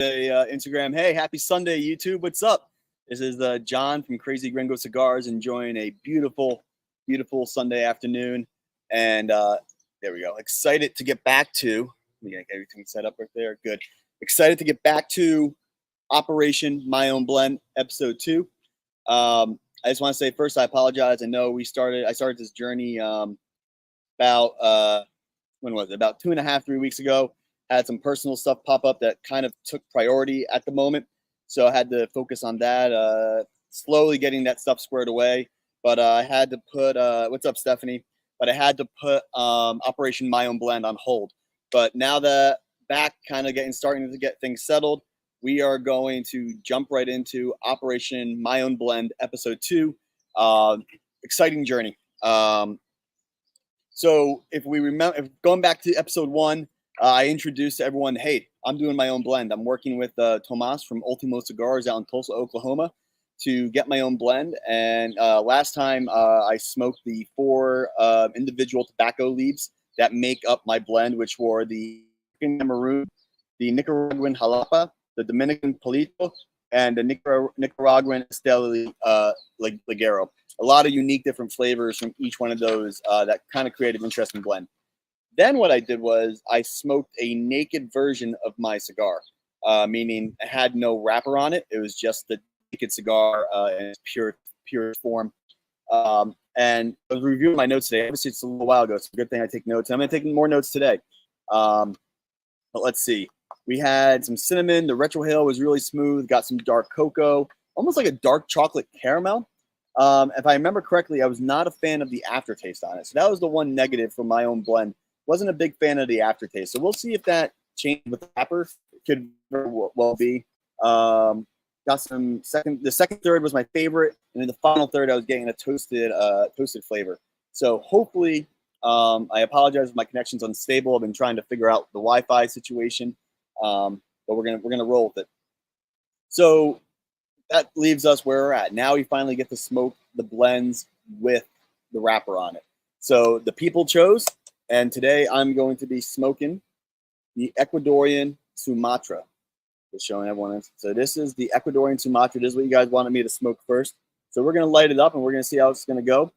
Instagram. Hey, happy Sunday, YouTube. What's up? This is John from Crazy Gringo Cigars, enjoying a beautiful, beautiful Sunday afternoon. And there we go. Excited to get back to. We got everything set up right there. Good. Excited to get back to Operation My Own Blend, episode 2. I just want to say first, I apologize. I know I started this journey about when was it? About 2.5, 3 weeks ago. Had some personal stuff pop up that kind of took priority at the moment. So I had to focus on that, slowly getting that stuff squared away. But I had to put, what's up, Stephanie? But I had to put Operation My Own Blend on hold. But now that back kind of starting to get things settled, we are going to jump right into Operation My Own Blend, episode 2. Exciting journey. So if we remember, going back to episode 1, I introduced to everyone, hey, I'm doing my own blend. I'm working with Tomas from Ultimo Cigars out in Tulsa, Oklahoma, to get my own blend. And last time I smoked the 4 individual tobacco leaves that make up my blend, which were the Maroon, the Nicaraguan Jalapa, the Dominican Palito, and the Nicaraguan Esteli Ligero. A lot of unique different flavors from each one of those that kind of created an interesting blend. Then what I did was I smoked a naked version of my cigar, meaning it had no wrapper on it. It was just the naked cigar in its pure form. And I was reviewing my notes today. Obviously, it's a little while ago. It's a good thing I take notes. I'm going to take more notes today. But let's see. We had some cinnamon. The retrohale was really smooth. Got some dark cocoa, almost like a dark chocolate caramel. If I remember correctly, I was not a fan of the aftertaste on it. So that was the one negative for my own blend. Wasn't a big fan of the aftertaste. So we'll see if that changed with the wrapper. It could very well be. Got some the second third was my favorite. And then the final third, I was getting a toasted flavor. So hopefully, I apologize if my connection's unstable. I've been trying to figure out the Wi-Fi situation. But we're gonna roll with it. So that leaves us where we're at. Now we finally get to smoke the blends with the wrapper on it. So the people chose, and today I'm going to be smoking the Ecuadorian Sumatra. Just showing everyone this. So this is the Ecuadorian Sumatra. This is what you guys wanted me to smoke first. So we're going to light it up, and we're going to see how it's going to go.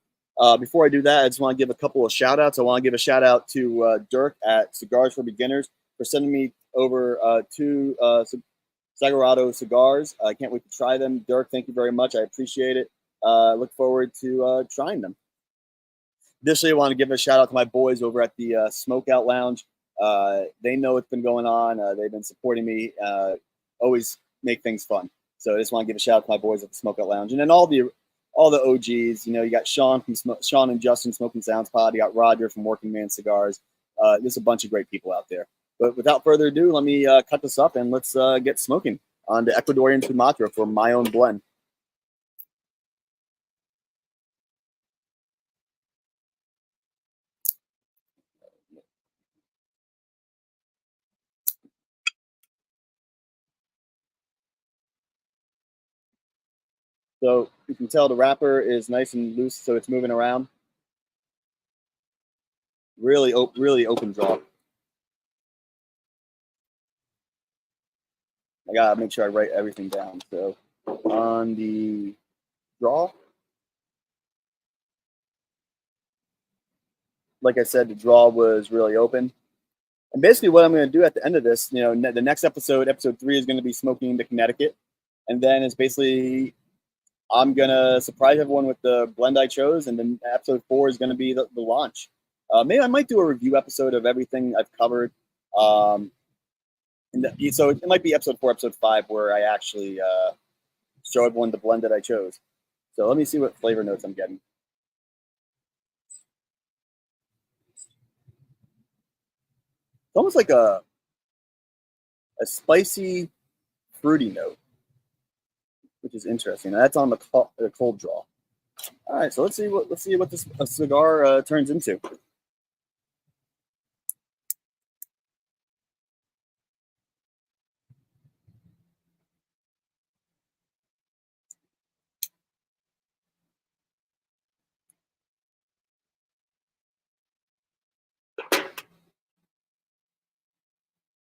Before I do that, I just want to give a couple of shout-outs. I want to give a shout-out to Dirk at Cigars for Beginners for sending me over 2 Sagrado cigars. I can't wait to try them. Dirk, thank you very much. I appreciate it. Look forward to trying them. Additionally, I want to give a shout out to my boys over at the Smokeout Lounge. They know what's been going on. They've been supporting me. Always make things fun. So I just want to give a shout out to my boys at the Smokeout Lounge, and then all the OGs. You know, you got Sean and Justin Smoking Sounds Pod. You got Roger from Working Man Cigars. There's a bunch of great people out there. But without further ado, let me cut this up and let's get smoking on the Ecuadorian Sumatra for my own blend. So you can tell the wrapper is nice and loose, so it's moving around. Really open draw. I gotta make sure I write everything down. So on the draw, like I said, the draw was really open. And basically what I'm going to do at the end of this, you know, the next episode 3, is going to be smoking the Connecticut. And then it's basically, I'm going to surprise everyone with the blend I chose. And then episode 4 is going to be the launch. Maybe I might do a review episode of everything I've covered. So it might be episode 4, episode 5, where I actually show everyone the blend that I chose. So let me see what flavor notes I'm getting. It's almost like a spicy, fruity note, which is interesting. That's on the cold draw. All right, so let's see what this cigar turns into.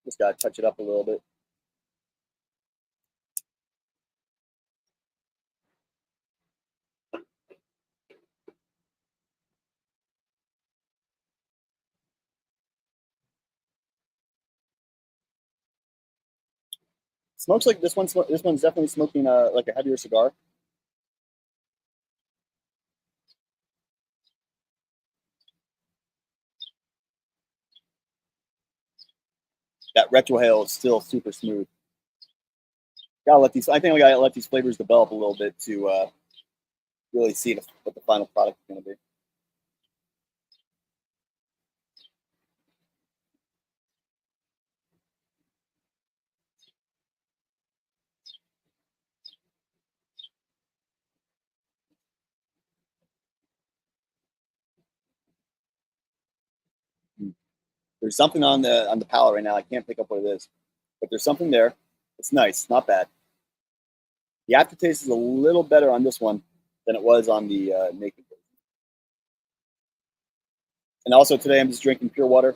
Just gotta touch it up a little bit. Smokes like this one. This one's definitely smoking like a heavier cigar. That retrohale is still super smooth. Gotta let these. I think we gotta let these flavors develop a little bit to really see what the final product is going to be. There's something on the palate right now. I can't pick up what it is, but there's something there. It's nice, not bad. The aftertaste is a little better on this one than it was on the naked version. And also today I'm just drinking pure water.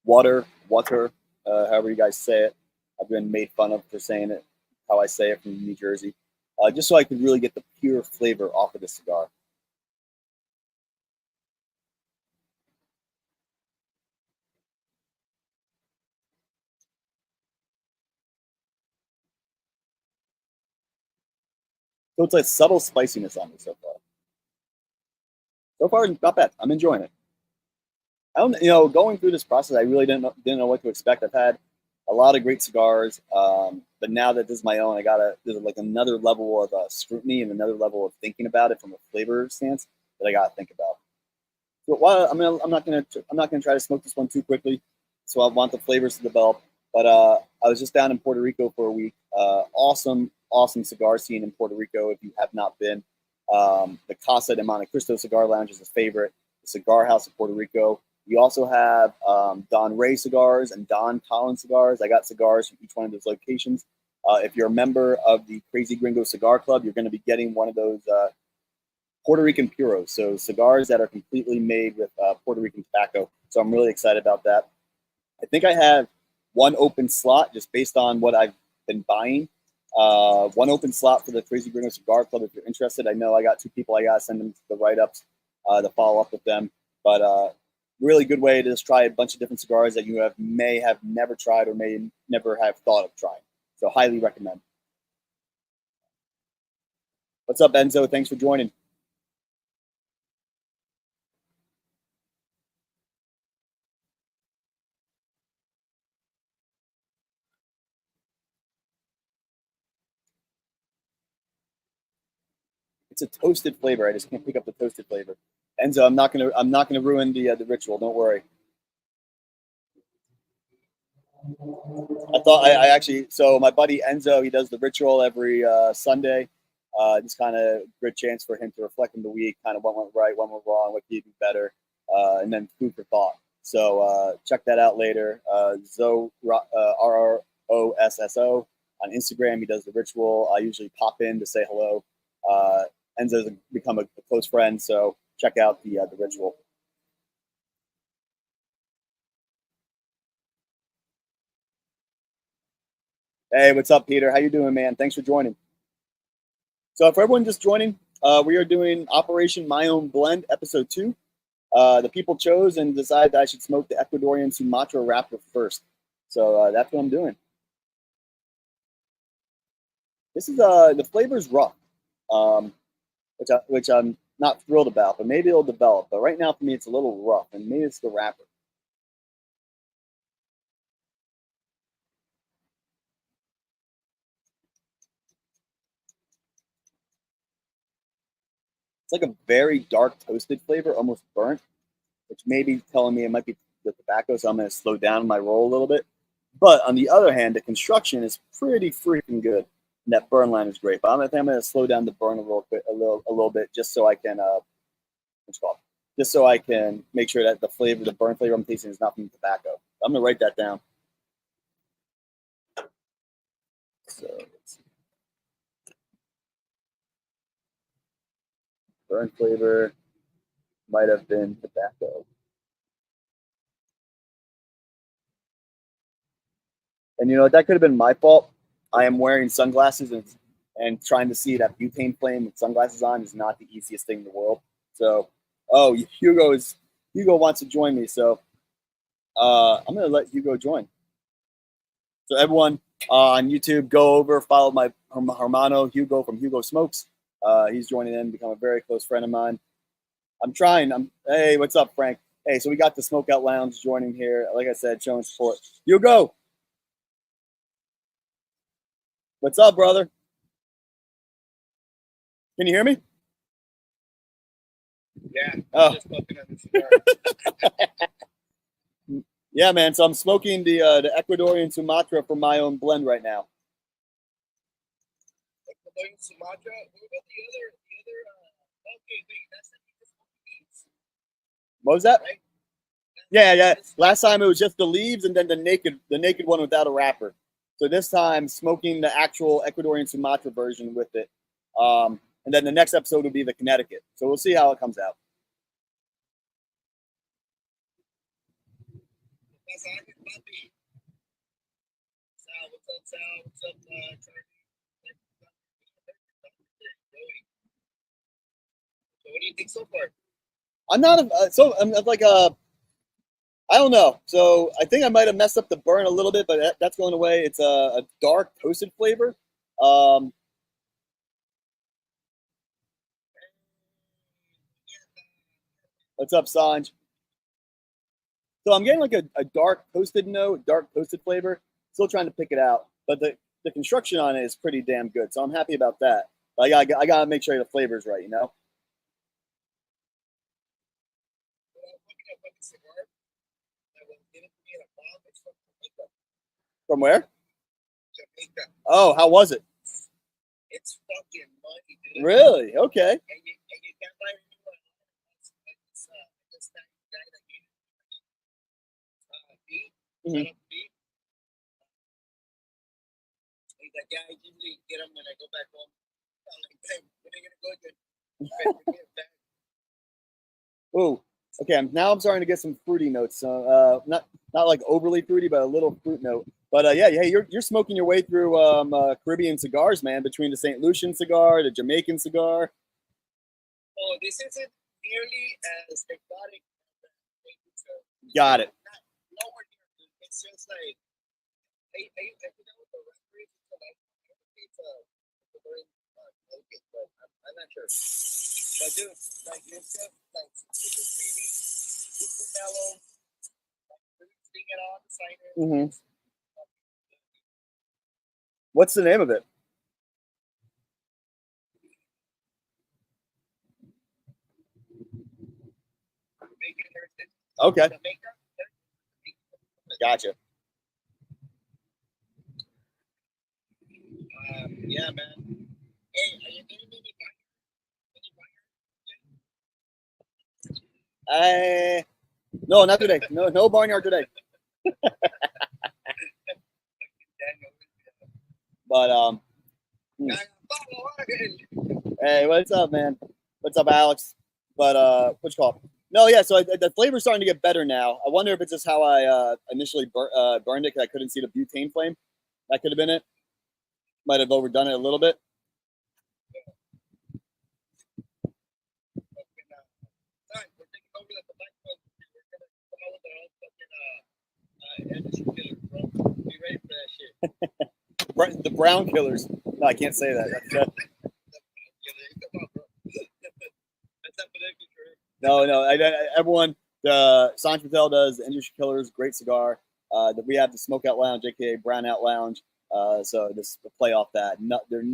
Water, however you guys say it. I've been made fun of for saying it how I say it from New Jersey, just so I could really get the pure flavor off of the cigar. So it's a subtle spiciness on me so far. So far, not bad. I'm enjoying it. I don't, going through this process, I really didn't know what to expect. I've had a lot of great cigars, but now that this is my own, there's like another level of scrutiny and another level of thinking about it from a flavor stance that I got to think about. But while I'm not gonna try to smoke this one too quickly, so I want the flavors to develop. But I was just down in Puerto Rico for a week. Awesome cigar scene in Puerto Rico. If you have not been, the Casa de Monte Cristo Cigar Lounge is a favorite. The Cigar House of Puerto Rico. You also have Don Rey cigars and Don Collins cigars. I got cigars from each one of those locations. If you're a member of the Crazy Gringo Cigar Club, you're going to be getting one of those Puerto Rican puros, so cigars that are completely made with Puerto Rican tobacco. So I'm really excited about that. I think I have one open slot just based on what I've been buying. One open slot for the Crazy Gringo Cigar Club if you're interested. I know I got two people I got to send them the write-ups to follow up with them. But really good way to just try a bunch of different cigars that you may have never tried or may never have thought of trying. So highly recommend. What's up, Enzo? Thanks for joining. It's a toasted flavor. I just can't pick up the toasted flavor. Enzo, I'm not gonna ruin the ritual. Don't worry. I thought I actually so my buddy Enzo, he does the ritual every Sunday. Just kind of good chance for him to reflect on the week, kind of what went right, what went wrong, what could he do better, and then food for thought. So check that out later. RROSSO on Instagram. He does the ritual. I usually pop in to say hello. Enzo's become a close friend, so check out the ritual. Hey, what's up, Peter? How you doing, man? Thanks for joining. So, for everyone just joining, we are doing Operation My Own Blend, Episode 2. The people chose and decided that I should smoke the Ecuadorian Sumatra wrapper first. So, that's what I'm doing. This is the flavor's rough, um, which I'm not thrilled about, but maybe it'll develop. But right now, for me, it's a little rough, and maybe it's the wrapper. It's like a very dark toasted flavor, almost burnt, which may be telling me it might be the tobacco, so I'm going to slow down my roll a little bit. But on the other hand, the construction is pretty freaking good. And that burn line is great. But I think I'm going to slow down the burn a little bit, just so I can what's it called? Just so I can make sure that the burn flavor I'm tasting is not from tobacco. I'm going to write that down. So let's see. Burn flavor might have been tobacco. And that could have been my fault. I am wearing sunglasses and trying to see that butane flame with sunglasses on is not the easiest thing in the world. So, oh, Hugo wants to join me, so I'm gonna let Hugo join. So everyone, on YouTube, go over, follow my hermano Hugo from Hugo Smokes. He's joining in, become a very close friend of mine. I'm trying. Hey, what's up, Frank? Hey, so we got the Smokeout Lounge joining here. Like I said, showing support. Hugo, what's up, brother? Can you hear me? Yeah. Oh. Just smoking on the cigar. Yeah, man. So I'm smoking the Ecuadorian Sumatra from my own blend right now. Ecuadorian Sumatra. What about the other? Okay, wait. That's the leaves. What was that? Right? Yeah. Last time it was just the leaves and then the naked one without a wrapper. So this time smoking the actual Ecuadorian Sumatra version with it. And then the next episode will be the Connecticut. So we'll see how it comes out. Sal, what's up, Sal? What's up, Charlie? So what do you think so far? I'm like I don't know. So I think I might have messed up the burn a little bit, but that's going away. It's a dark toasted flavor. What's up, Sanj? So I'm getting like a dark toasted note, dark toasted flavor. Still trying to pick it out, but the construction on it is pretty damn good. So I'm happy about that. But I gotta make sure the flavor's right, you know. From where? Jamaica. Oh, how was it? It's fucking money, dude. Really? Okay. And you can't buy it anywhere. This guy that gave beat. Mhm. Shut up, beat. He's like, yeah, I usually get them when I go back home. I'm like, hey, when are you gonna go again? Ooh, okay. Now I'm starting to get some fruity notes. Not like overly fruity, but a little fruit note. But yeah, hey, you're smoking your way through Caribbean cigars, man. Between the St. Lucian cigar, the Jamaican cigar. Oh, this isn't nearly as exotic as the Got it. nowhere near. It's just like I forgot what the referee is. It's a very but I'm not sure. But dude, like it's just like super creamy, super mellow, like stinging on the side. Mm-hmm. What's the name of it? Okay. Gotcha. Yeah, man. Hey, are you getting any No, not today. No barnyard today. But hey, what's up, man? What's up, Alex? But what's called? No, yeah. So the flavor's starting to get better now. I wonder if it's just how I initially burned it because I couldn't see the butane flame. That could have been it. Might have overdone it a little bit. The brown killers. No, I can't say that. No. Everyone. The Sanj Patel does the Industry Killers, great cigar. We have the Smokeout Lounge, aka Brownout Lounge. So this play off that. There's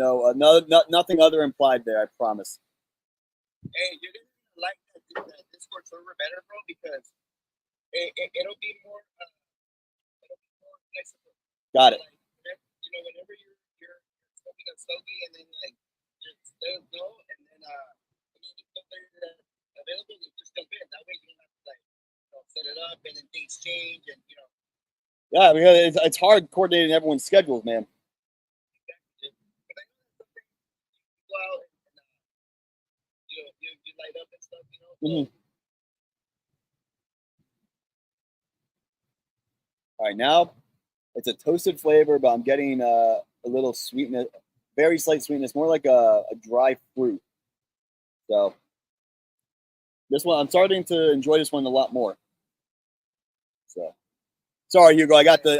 nothing other implied there. I promise. Hey, you're gonna like that Discord server better, bro, because it'll be more flexible. Got it. Like, whenever you're smoking a stogie and then like just let it go, and then when you get something available, you just jump in. That way you don't have to like set it up and then things change and Yeah, because it's hard coordinating everyone's schedules, man. Go out and you light up and stuff, Mm-hmm. All right, now it's a toasted flavor, but I'm getting a little sweetness, very slight sweetness, more like a dry fruit. So this one, I'm starting to enjoy this one a lot more. So Sorry, Hugo. I got the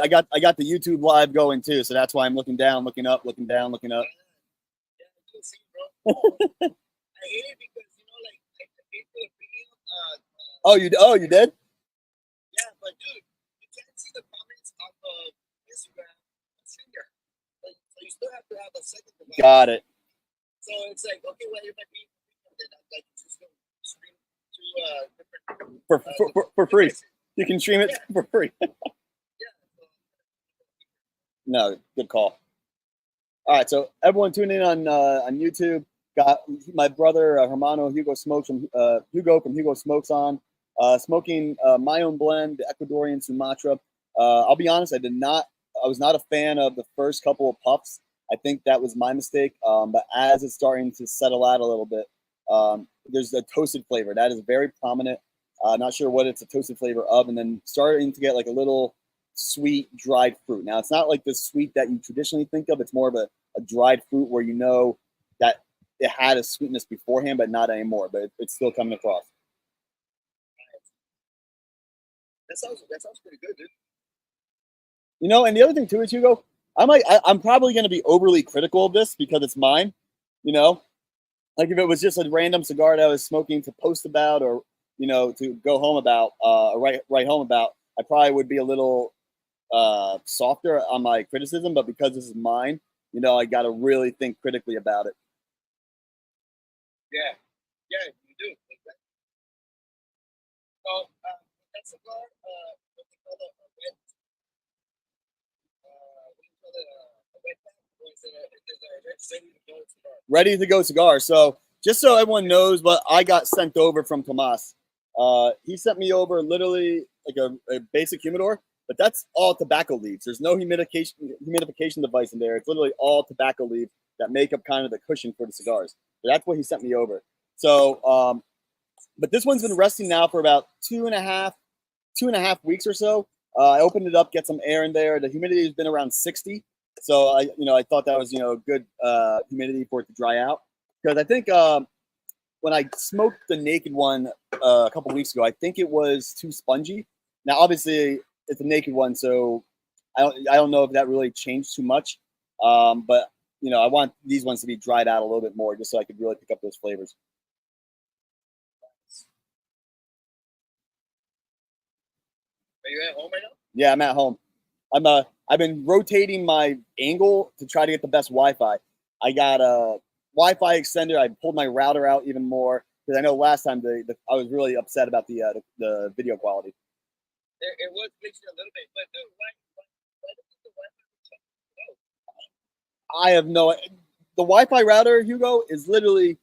YouTube live going too, so that's why I'm looking down, looking up, looking down, looking up. Yeah, you see, bro. I hate it because like I paid for the premium. Oh, you did? Yeah, but dude, you can't see the comments off of Instagram Messenger. So you still have to have a second device. Got it. So it's like, okay, well, if I pay for premium, then I'm like just going to stream to different For free. devices. You can stream it for free. Yeah. No, good call. All right, so everyone tune in on YouTube. Got my brother Hermano Hugo Smokes from Hugo Smokes on smoking my own blend, the Ecuadorian Sumatra. I'll be honest, I was not a fan of the first couple of puffs. I think that was my mistake. But as it's starting to settle out a little bit, there's a toasted flavor that is very prominent. Not sure what it's a toasted flavor of, and then starting to get like a little sweet dried fruit. Now it's not like the sweet that you traditionally think of. It's more of a dried fruit where that it had a sweetness beforehand, but not anymore. But it's still coming across. That sounds pretty good, dude. And the other thing too is, Hugo, I'm probably going to be overly critical of this because it's mine. Like if it was just a random cigar that I was smoking to post about, or to go home about, or write home about, I probably would be a little softer on my criticism. But because this is mine, I got to really think critically about it. Yeah, you do. Exactly. So that cigar, what they call it, a wet, what do you call it, a wet pack, or is it a ready to go cigar? Ready to go cigar. So just so everyone knows what I got sent over from Tomas, he sent me over literally like a basic humidor, but that's all tobacco leaves. There's no humidification device in there. It's literally all tobacco leaves that make up kind of the cushion for the cigars. So that's what he sent me over. So, but this one's been resting now for about 2.5 weeks or so. I opened it up, get some air in there. The humidity has been around 60. So I thought that was, good humidity for it to dry out. Because I think when I smoked the naked one a couple weeks ago, I think it was too spongy. Now, obviously, it's a naked one, so I don't know if that really changed too much. But I want these ones to be dried out a little bit more, just so I could really pick up those flavors. Are you at home right now? Yeah, I'm at home. I've been rotating my angle to try to get the best Wi-Fi. I got a Wi-Fi extender. I pulled my router out even more because I know last time I was really upset about the video quality. It was glitching a little bit, but dude, why doesn't the Wi-Fi? I have no. The Wi-Fi router, Hugo, is literally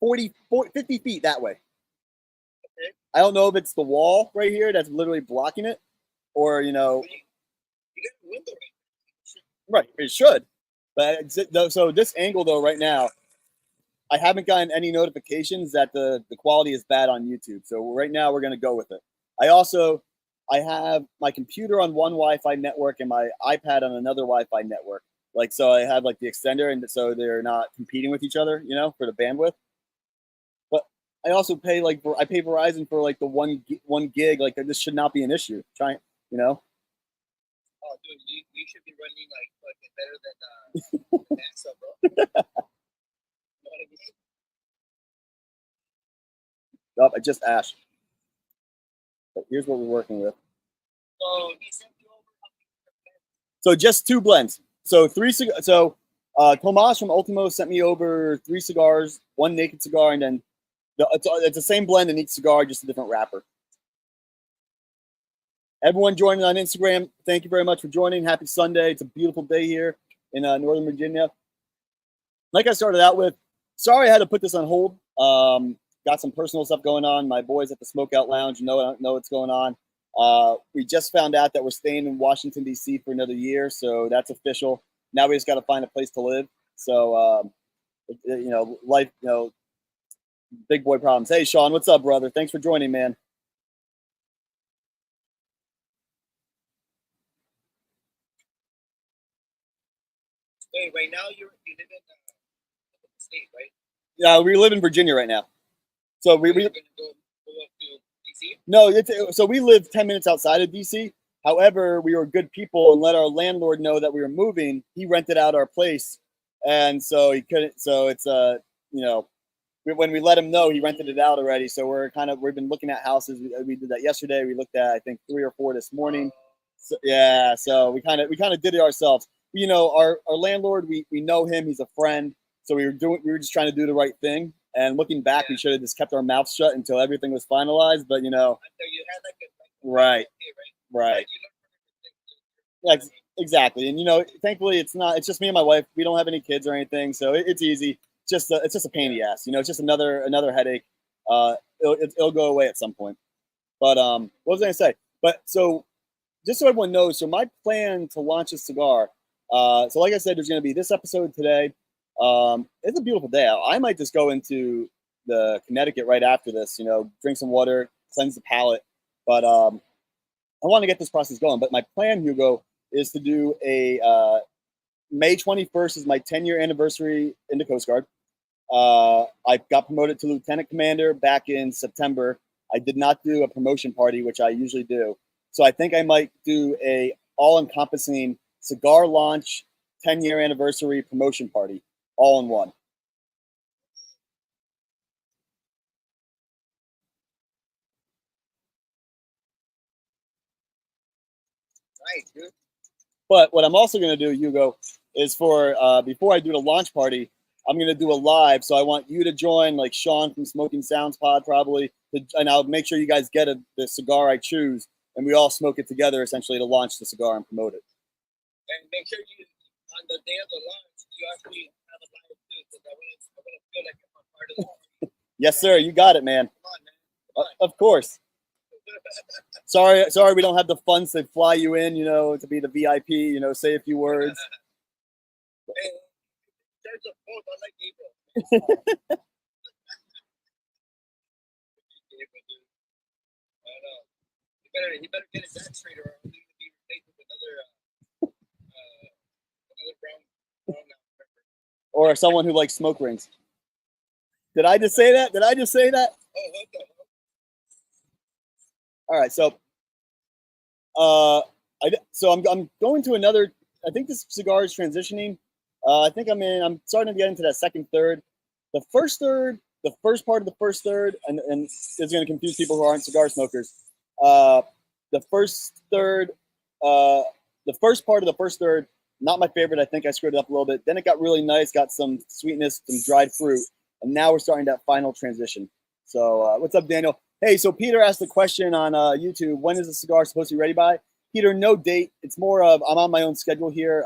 50 feet that way. Okay. I don't know if it's the wall right here that's literally blocking it, or You got a window right. It should, but so this angle though, right now, I haven't gotten any notifications that the quality is bad on YouTube. So right now we're gonna go with it. I have my computer on one Wi-Fi network and my iPad on another Wi-Fi network. Like, so I have like the extender, and so they're not competing with each other, for the bandwidth. But I also pay I pay Verizon for like the one gig. Like, this should not be an issue. Oh, dude, you should be running like fucking better than NASA, bro. You know what I mean? Oh, I just asked. But here's what we're working with. So he sent you over. So just 2 blends. So 3 cigars. So Tomas from Ultimo sent me over 3 cigars, 1 naked cigar, and then it's the same blend in each cigar, just a different wrapper. Everyone joining on Instagram, thank you very much for joining. Happy Sunday. It's a beautiful day here in Northern Virginia. Like I started out with, sorry I had to put this on hold. Got some personal stuff going on. My boys at the Smokeout Lounge know what's going on. We just found out that we're staying in Washington, D.C. for another year, so that's official. Now we just got to find a place to live. So, life, big boy problems. Hey, Sean, what's up, brother? Thanks for joining, man. Wait, right now you live in the state, right? Yeah, we live in Virginia right now. So You're gonna go up to DC? No, so we live 10 minutes outside of DC. However, we were good people and let our landlord know that we were moving. He rented out our place, and so he couldn't. So it's you know, when we let him know, he rented it out already. So we've been looking at houses. We did that yesterday. We looked at I think 3 or 4 this morning. So, yeah, so we kind of did it ourselves. You know, our landlord, we know him. He's a friend. So we were just trying to do the right thing. And looking back, we should have just kept our mouths shut until everything was finalized. But you know, Until you had like right, You right. learn from Yeah, exactly. And you know, thankfully, it's just me and my wife. We don't have any kids or anything, so it's easy. It's just a pain in the ass. You know, it's just another headache. It'll go away at some point. But what was I gonna say? But so just so everyone knows, so my plan to launch a cigar. So like I said, there's gonna be this episode today. It's a beautiful day out. I might just go into the Connecticut right after this. You know, drink some water, cleanse the palate. But I want to get this process going. But my plan, Hugo, is to do a May 21st is my 10-year anniversary in the Coast Guard. I got promoted to lieutenant commander back in September. I did not do a promotion party, which I usually do. So I think I might do a all-encompassing cigar launch 10-year anniversary promotion party, all in one. nice, dude. But what I'm also going to do, Hugo, is for before I do the launch party, I'm going to do a live. So I want you to join, like Sean from Smoking Sounds Pod, probably, and I'll make sure you guys get the cigar I choose, and we all smoke it together, essentially, to launch the cigar and promote it. And make sure you, on the day of the launch, you actually have a live too, because I want to feel like I'm a part of it. Yes, sir. You got it, man. Come on, man. Come on. Of course. Sorry, we don't have the funds to fly you in, you know, to be the VIP, you know, say a few words. Hey, there's a boat. I like April. April, dude. I don't know. He better get his act straight, or I'm going to be replaced with another brown member. Or someone who likes smoke rings. Did I just say that? Oh, what the hell? All right, so I'm going to another. I think this cigar is transitioning. I think I'm starting to get into that second third. The first third, the first part of the first third, and it's going to confuse people who aren't cigar smokers. The first third, the first part of the first third, not my favorite. I think I screwed it up a little bit. Then it got really nice, got some sweetness, some dried fruit, and now we're starting that final transition. So what's up, Daniel? Hey, so Peter asked the question on YouTube, when is the cigar supposed to be ready by? Peter, no date. It's more of I'm on my own schedule here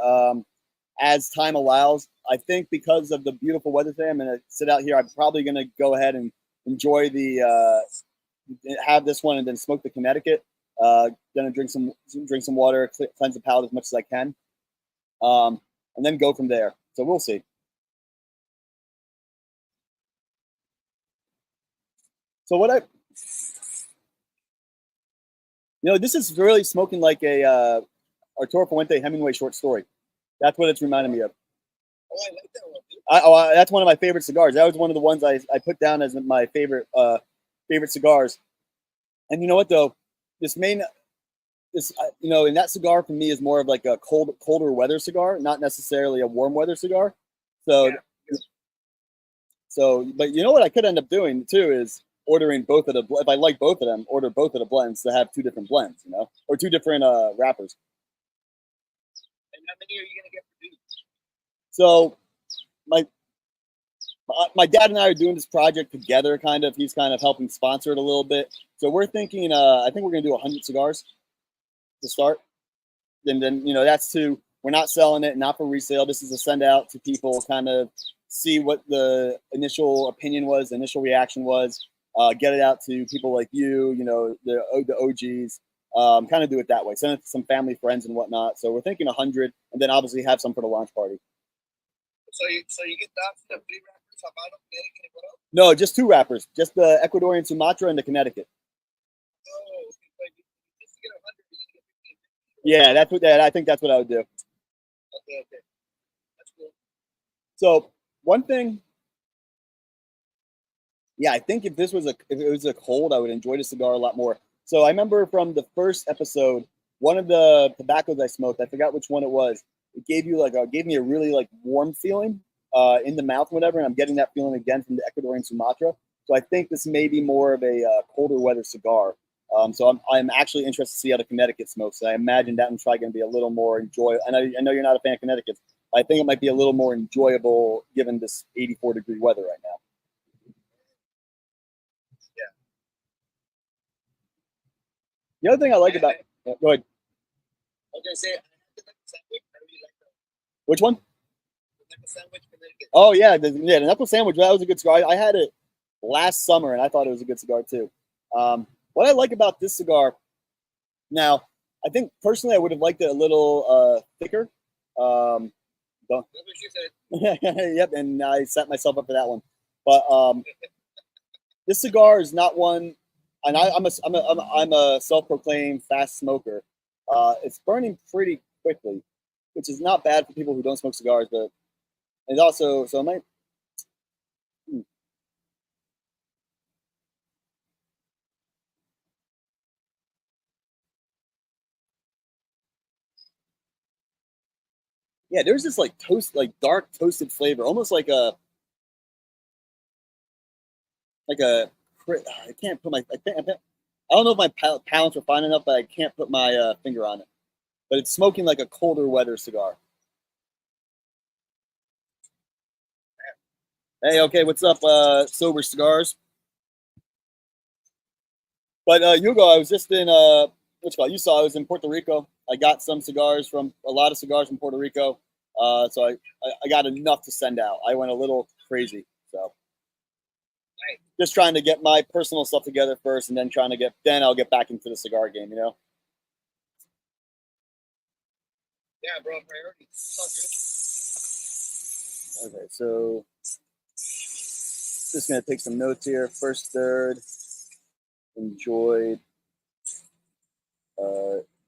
as time allows. I think because of the beautiful weather today, I'm going to sit out here. I'm probably going to go ahead and enjoy have this one and then smoke the Connecticut. Gonna drink some water, cleanse the palate as much as I can, and then go from there. So we'll see. So this is really smoking like a Arturo Fuente Hemingway short story. That's what it's reminding me of. Oh, I like that one, dude. That's one of my favorite cigars. That was one of the ones I put down as my favorite cigars. And you know what though, this in that cigar for me is more of like a colder weather cigar, not necessarily a warm weather cigar. So, but you know what I could end up doing too is ordering both of if I like both of them, order both of the blends to have two different blends, or two different wrappers. And how many are you gonna get produced? So, my dad and I are doing this project together. Kind of, he's kind of helping sponsor it a little bit. So we're thinking, I think we're gonna do 100 cigars to start. And then that's we're not selling it, not for resale. This is a send out to people, kind of see what the initial opinion was, the initial reaction was. Get it out to people like you, the OGs. Kind of do it that way. Send it to some family, friends, and whatnot. So we're thinking 100, and then obviously have some for the launch party. So you get that for the 3 wrappers, Habano, Connecticut, and what else? No, just 2 wrappers. Just the Ecuadorian Sumatra and the Connecticut. Oh, okay. Just to get 100, you get 15. Yeah, I think that's what I would do. Okay. That's cool. So one thing, yeah, I think if it was a cold, I would enjoy the cigar a lot more. So I remember from the first episode, one of the tobaccos I smoked, I forgot which one it was. It gave you gave me a really like warm feeling in the mouth, whatever, and I'm getting that feeling again from the Ecuadorian Sumatra. So I think this may be more of a colder weather cigar. So I'm actually interested to see how the Connecticut smokes. I imagine that one's probably going to be a little more enjoyable. I know you're not a fan of Connecticut. I think it might be a little more enjoyable given this 84-degree weather right now. Yeah. The other thing I like about go ahead. I was gonna say, I had the knuckle sandwich. I really like that. Which one? The knuckle sandwich, Connecticut. Oh yeah, the knuckle sandwich. That was a good cigar. I had it last summer, and I thought it was a good cigar too. What I like about this cigar, now, I think personally I would have liked it a little thicker. That's what she said. Yep, and I set myself up for that one. But this cigar is not one, and I'm a self-proclaimed fast smoker. It's burning pretty quickly, which is not bad for people who don't smoke cigars, but it's also so it might. Yeah, there's this like dark toasted flavor, almost like a. I can't put my. I don't know if my palates are fine enough, but I can't put my finger on it. But it's smoking like a colder weather cigar. Hey, okay, what's up, Sober Cigars? But Hugo, I was just in what's called? You saw I was in Puerto Rico. I got some cigars from a lot of cigars from Puerto Rico. So I got enough to send out. I went a little crazy. So just trying to get my personal stuff together first, and then then I'll get back into the cigar game. You know. Yeah, bro. Priorities. Okay, so just gonna take some notes here. First, third, enjoyed.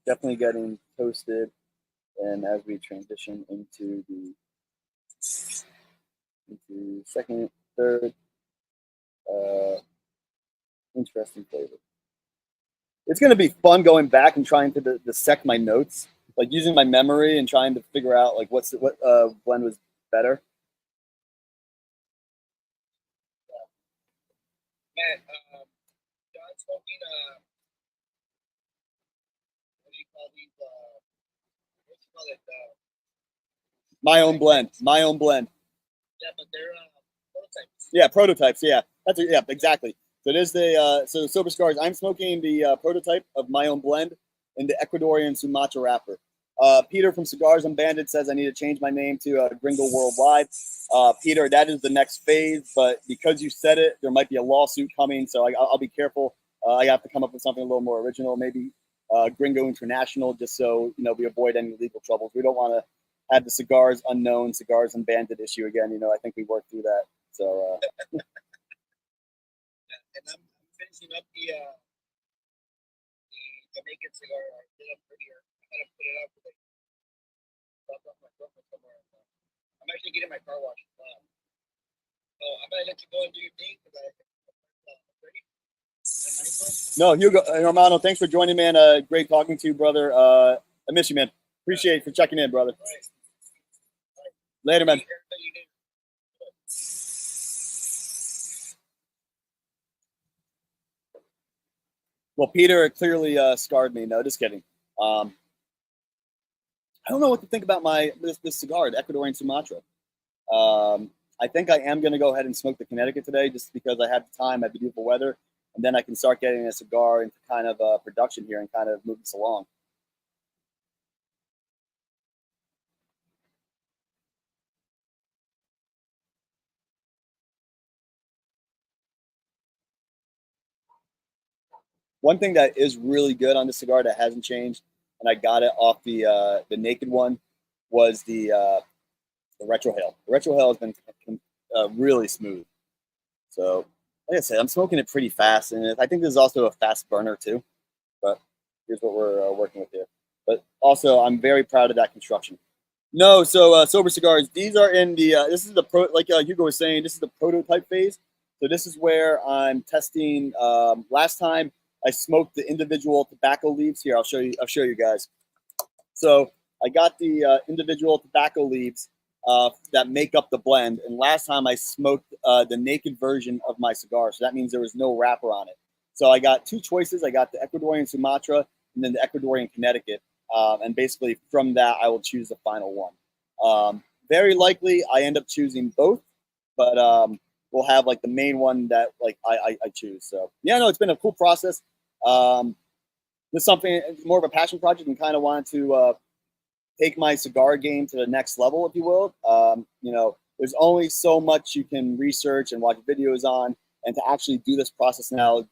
Definitely getting toasted, and as we transition into second, third, interesting flavor. It's going to be fun going back and trying to dissect my notes, like using my memory and trying to figure out like what blend was better. Man, John smoking, what do you call these, what do you call it, My own blend. yeah, but they're, prototypes. Yeah, prototypes. Yeah, yeah, exactly. So there's the Sober Cigars. I'm smoking the prototype of my own blend in the Ecuadorian Sumatra wrapper. Peter from Cigars Unbanded says I need to change my name to Gringo Worldwide. Peter, that is the next phase, but because you said it, there might be a lawsuit coming, so I'll be careful. I have to come up with something a little more original, maybe Gringo International, just so we avoid any legal troubles. We don't want to have the Cigars Unknown, Cigars Unbanded issue again. I think we worked through that. So. And I'm finishing up the Jamaican cigar I did up earlier. I gotta put it up because I dropped off my girlfriend somewhere. I'm actually getting my car washed. So I'm gonna let you go and do your thing because ready. No, Hugo, Romano, thanks for joining, man. Great talking to you, brother. I miss you, man. Appreciate you for checking in, brother. All right. Later, man. Well, Peter clearly scarred me. No, just kidding. I don't know what to think about this cigar, the Ecuadorian Sumatra. I think I am going to go ahead and smoke the Connecticut today, just because I have the time, I have the beautiful weather, and then I can start getting a cigar into kind of production here and kind of move this along. One thing that is really good on this cigar that hasn't changed, and I got it off the naked one, was the retrohale. The retrohale has been really smooth. So, like I said, I'm smoking it pretty fast, and I think this is also a fast burner too. But here's what we're working with here. But also, I'm very proud of that construction. No, so Sober Cigars, these are in the this is the like Hugo was saying, this is the prototype phase. So this is where I'm testing. Last time I smoked the individual tobacco leaves. Here, I'll show you. I'll show you guys. So I got the individual tobacco leaves that make up the blend. And last time I smoked the naked version of my cigar. So that means there was no wrapper on it. So I got two choices. I got the Ecuadorian Sumatra and then the Ecuadorian Connecticut. And basically from that, I will choose the final one. Very likely I end up choosing both, but we'll have like the main one that like I choose. So yeah, no, it's been a cool process. This is something more of a passion project and kind of wanted to take my cigar game to the next level, if you will. You know, there's only so much you can research and watch videos on, and to actually do this process now,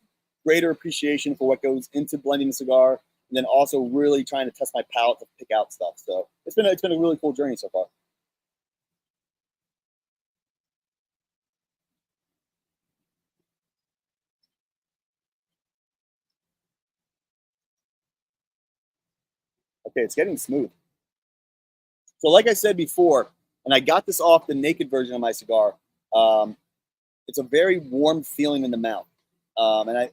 greater appreciation for what goes into blending a cigar, and then also really trying to test my palate to pick out stuff. So it's been a really cool journey so far. Okay, it's getting smooth. So like I said before, and I got this off the naked version of my cigar. Um, it's a very warm feeling in the mouth, and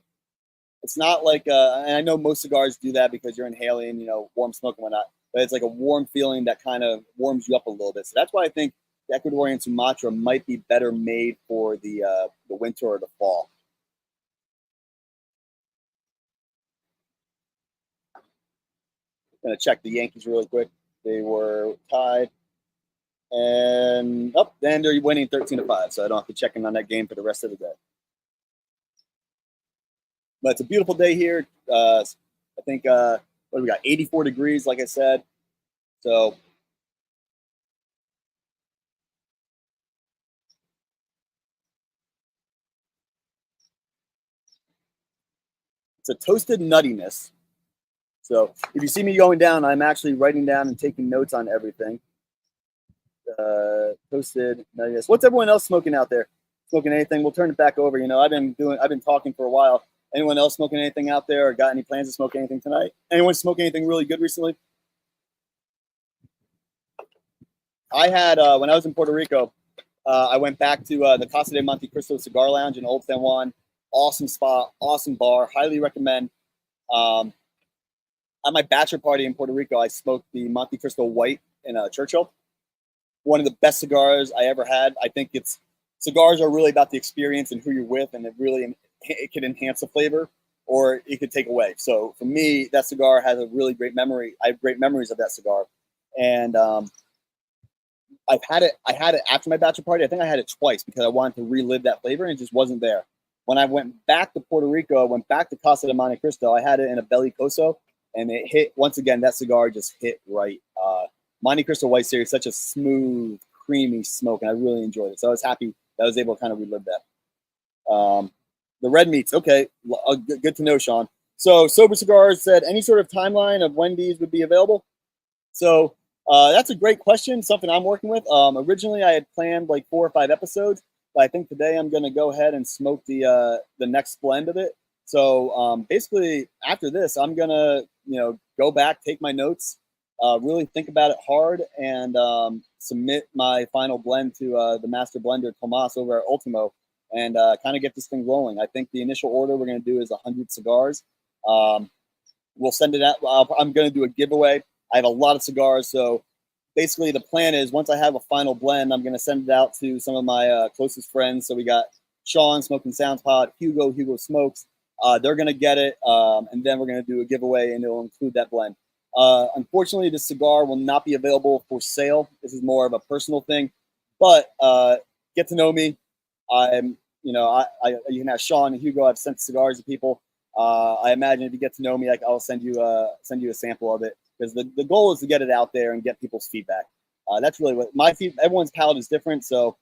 it's not like and I know most cigars do that because you're inhaling, you know, warm smoke and whatnot. But it's like a warm feeling that kind of warms you up a little bit. So that's why I think the Ecuadorian Sumatra might be better made for the winter or the fall. I'm gonna check the Yankees really quick. They were tied, and up, then they're winning 13-5. So I don't have to check in on that game for the rest of the day. But it's a beautiful day here. I think what do we got? 84 degrees, like I said. So it's a toasted nuttiness. So if you see me going down, I'm actually writing down and taking notes on everything. Toasted nuttiness. What's everyone else smoking out there? Smoking anything? We'll turn it back over. You know, I've been talking for a while. Anyone else smoking anything out there, or got any plans to smoke anything tonight? Anyone smoking anything really good recently? I had when I was in Puerto Rico, I went back to the Casa de Monte Cristo Cigar Lounge in Old San Juan. Awesome spot, awesome bar. Highly recommend. Um, at my bachelor party in Puerto Rico, I smoked the Monte Cristo White in Churchill. One of the best cigars I ever had. I think it's cigars are really about the experience and who you're with, and it can enhance the flavor or it could take away. So for me, that cigar has a really great memory. I have great memories of that cigar, and I've had it. I had it after my bachelor party. I think I had it twice because I wanted to relive that flavor, and it just wasn't there. When I went back to Puerto Rico, I went back to Casa de Monte Cristo. I had it in a Bellicoso, and it hit once again. That cigar just hit right. Monte Cristo White Series, such a smooth, creamy smoke, and I really enjoyed it. So I was happy that I was able to kind of relive that. The red meats, okay, good to know, Sean. So Sober Cigars said any sort of timeline of when these would be available. So that's a great question. Something I'm working with. Originally, I had planned like 4 or 5 episodes, but I think today I'm going to go ahead and smoke the next blend of it. So basically, after this, I'm gonna go back, take my notes, really think about it hard, and submit my final blend to the master blender Tomas over at Ultimo, and kind of get this thing rolling. I think the initial order we're going to do is 100 cigars. We'll send it out. I'm going to do a giveaway. I have a lot of cigars, so basically the plan is once I have a final blend, I'm going to send it out to some of my closest friends. So we got Sean Smoking Sounds Pod, Hugo Smokes. They're going to get it, and then we're going to do a giveaway, and it'll include that blend. Unfortunately, the cigar will not be available for sale. This is more of a personal thing, but get to know me. I'm, you can ask Sean and Hugo. I've sent cigars to people. I imagine if you get to know me, I'll send you a sample of it, because the goal is to get it out there and get people's feedback. That's really what everyone's palate is different, so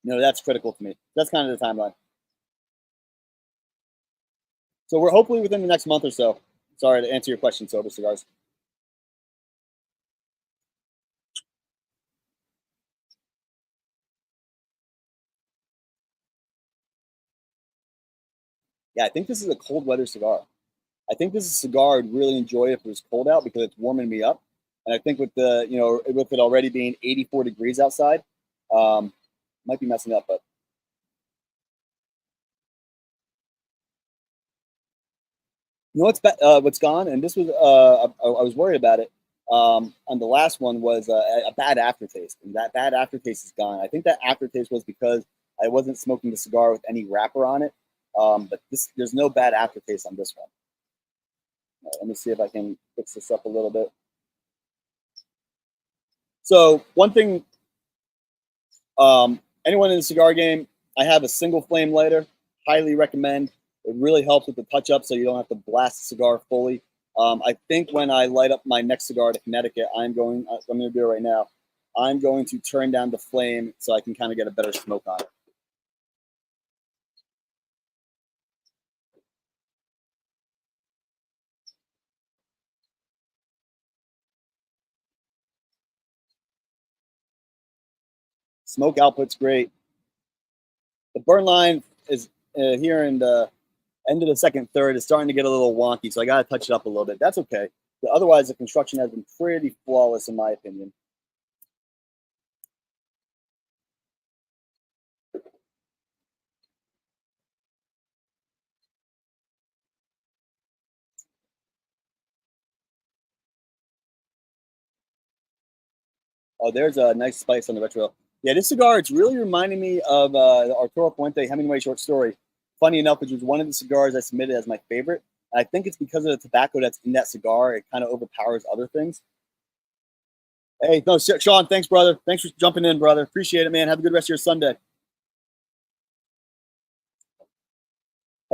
that's critical to me. That's kind of the timeline. So we're hopefully within the next month or so. Sorry to answer your question, Sober Cigars. Yeah, I think this is a cold weather cigar. I think this is a cigar I'd really enjoy if it was cold out because it's warming me up. And I think with with it already being 84 degrees outside, might be messing up. But You know what's gone, and this was I was worried about it. On the last one was a bad aftertaste, and that bad aftertaste is gone. I think that aftertaste was because I wasn't smoking the cigar with any wrapper on it. But there's no bad aftertaste on this one. Let me see if I can fix this up a little bit. So one thing, anyone in the cigar game, I have a single flame lighter. Highly recommend. It really helps with the touch up, so you don't have to blast the cigar fully. I think when I light up my next cigar to Connecticut, I'm going to do it right now. I'm going to turn down the flame so I can kind of get a better smoke on it. Smoke output's great. The burn line is here in the end of the second third is starting to get a little wonky, so I got to touch it up a little bit. That's okay. But otherwise, the construction has been pretty flawless in my opinion. Oh, there's a nice spice on the retro. Yeah, this cigar, it's really reminding me of the Arturo Fuente Hemingway short story. Funny enough, which was one of the cigars I submitted as my favorite. I think it's because of the tobacco that's in that cigar. It kind of overpowers other things. Hey, no, Sean, thanks, brother. Thanks for jumping in, brother. Appreciate it, man. Have a good rest of your Sunday.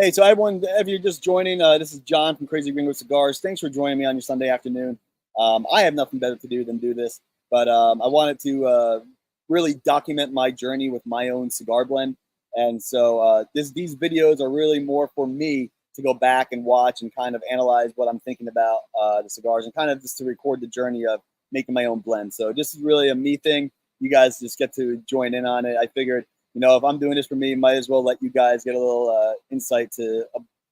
Hey, so everyone, if you're just joining, this is John from Crazy Gringo Cigars. Thanks for joining me on your Sunday afternoon. I have nothing better to do than do this, but I wanted to really document my journey with my own cigar blend. And so these videos are really more for me to go back and watch and kind of analyze what I'm thinking about the cigars and kind of just to record the journey of making my own blend. So this is really a me thing. You guys just get to join in on it. I figured, if I'm doing this for me, might as well let you guys get a little insight to,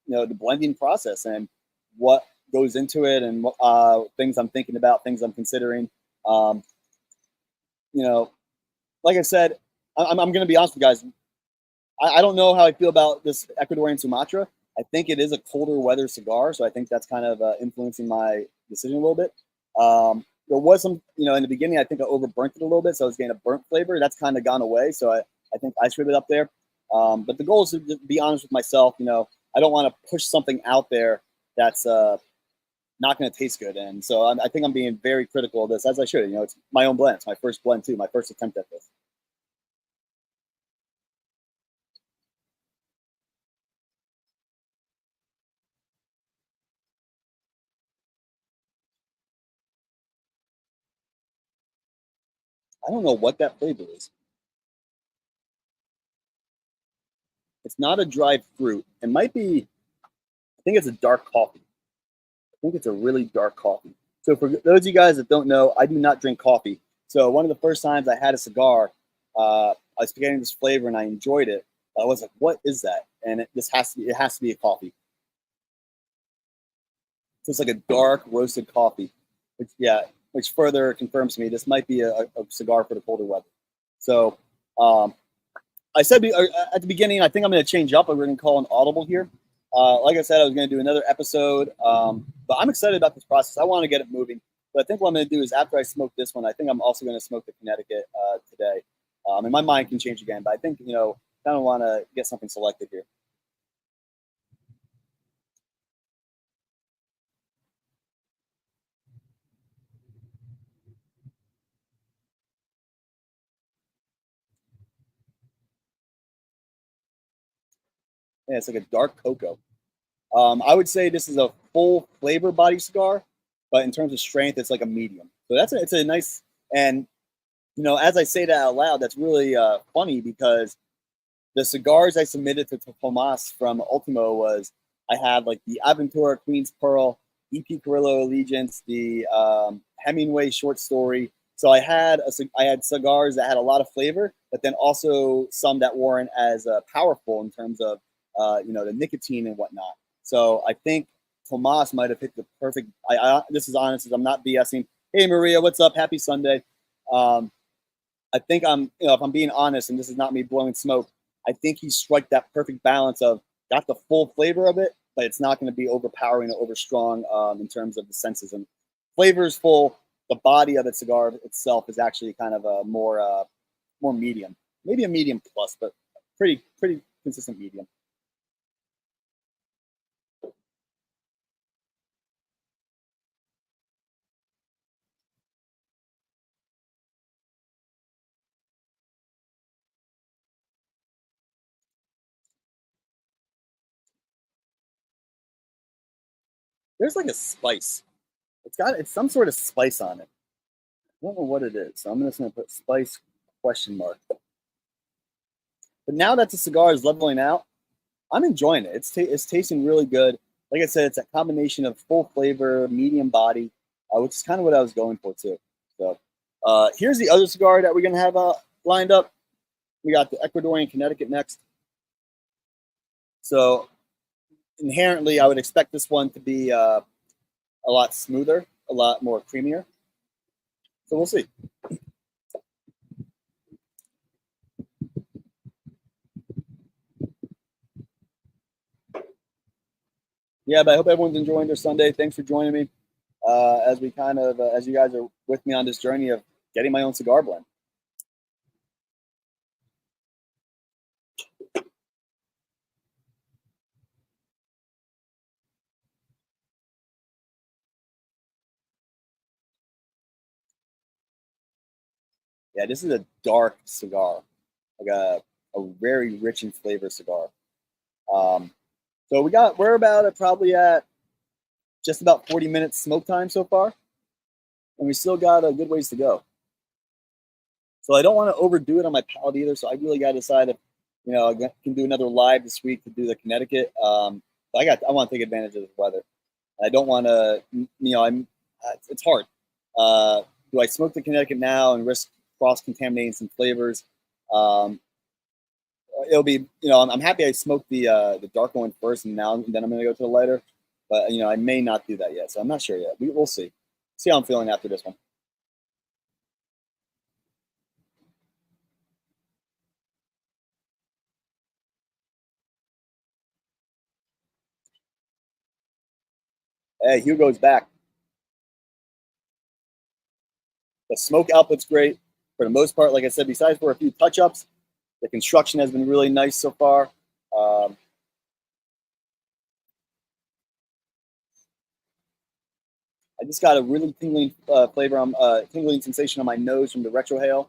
the blending process and what goes into it and what things I'm thinking about, things I'm considering. Um, you know, like I said, I'm going to be honest with you guys. I don't know how I feel about this Ecuadorian Sumatra. I think it is a colder weather cigar, so I think that's kind of influencing my decision a little bit. There was some, in the beginning, I think I overburnt it a little bit, so I was getting a burnt flavor. That's kind of gone away, so I think I screwed it up there. But the goal is to be honest with myself. I don't want to push something out there that's not going to taste good, and so I think I'm being very critical of this, as I should. It's my own blend. It's my first blend too, my first attempt at this. I don't know what that flavor is. It's not a dried fruit. It might be. I think it's a dark coffee. I think it's a really dark coffee. So for those of you guys that don't know, I do not drink coffee. So one of the first times I had a cigar, I was getting this flavor and I enjoyed it. I was like, "What is that?" And it has to be a coffee. So it's like a dark roasted coffee, which further confirms to me this might be a cigar for the colder weather. So um, I said at the beginning, I think I'm going to change up. We're going to call an audible here. Like I said, I was going to do another episode, but I'm excited about this process. I want to get it moving. But I think what I'm going to do is after I smoke this one, I think I'm also going to smoke the Connecticut today. And my mind can change again, but I think, kind of want to get something selected here. Yeah, it's like a dark cocoa. I would say this is a full flavor body cigar, but in terms of strength, it's like a medium. So it's a nice, and as I say that out loud, that's really funny because the cigars I submitted to Tomas from Ultimo was I had like the Aventura Queen's Pearl, EP Carrillo Allegiance, the Hemingway short story. So I had cigars that had a lot of flavor, but then also some that weren't as powerful in terms of the nicotine and whatnot. So I think Tomas might have hit the perfect. This is honest, as I'm not BSing. Hey Maria, what's up? Happy Sunday. Um, I think if I'm being honest, and this is not me blowing smoke, I think he struck that perfect balance of got the full flavor of it, but it's not going to be overpowering or overstrong in terms of the senses. And flavor is full. The body of the cigar itself is actually kind of a more medium, maybe a medium plus, but pretty consistent medium. There's like a spice. It's some sort of spice on it. I don't know what it is, so I'm just gonna put spice question mark. But now that the cigar is leveling out, I'm enjoying it. It's tasting really good. Like I said, it's a combination of full flavor, medium body, which is kind of what I was going for too. So here's the other cigar that we're gonna have lined up. We got the Ecuadorian Connecticut next. So inherently, I would expect this one to be a lot smoother, a lot more creamier. So we'll see. Yeah, but I hope everyone's enjoying their Sunday. Thanks for joining me as we as you guys are with me on this journey of getting my own cigar blend. Yeah, this is a dark cigar, like a very rich in flavor cigar. Um, so we're about probably at just about 40 minutes smoke time so far, and we still got a good ways to go. So I don't want to overdo it on my palate either. So I really got to decide if I can do another live this week to do the Connecticut. I want to take advantage of the weather. I don't want to, it's hard. Do I smoke the Connecticut now and risk cross contaminating some flavors? It'll be, I'm happy I smoked the darker one first, and then I'm going to go to the lighter. But I may not do that yet, so I'm not sure yet. We'll see. See how I'm feeling after this one. Hey, Hugo's back. The smoke output's great for the most part. Like I said, besides for a few touch-ups, the construction has been really nice so far. I just got a really tingling tingling sensation on my nose from the retrohale.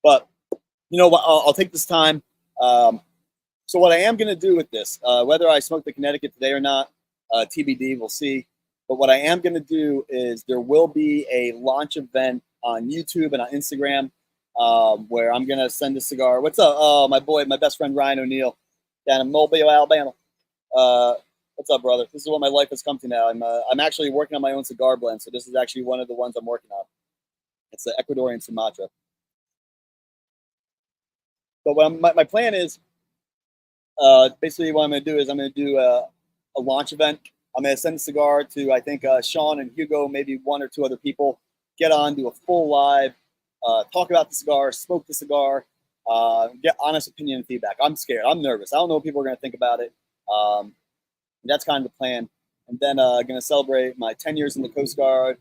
But what? I'll take this time. So what I am going to do with this, whether I smoke the Connecticut today or not, TBD, we'll see. But what I am going to do is there will be a launch event on YouTube and on Instagram where I'm going to send a cigar. What's up? Oh, my boy, my best friend Ryan O'Neill down in Mobile, Alabama. What's up, brother? This is what my life has come to now. I'm actually working on my own cigar blend, so this is actually one of the ones I'm working on. It's the Ecuadorian Sumatra. But my plan is basically what I'm going to do is I'm going to do a launch event. I'm going to send a cigar to, I think, Sean and Hugo, maybe one or two other people, get on, do a full live, talk about the cigar, smoke the cigar, get honest opinion and feedback. I'm scared. I'm nervous. I don't know what people are going to think about it. That's kind of the plan. And then going to celebrate my 10 years in the Coast Guard,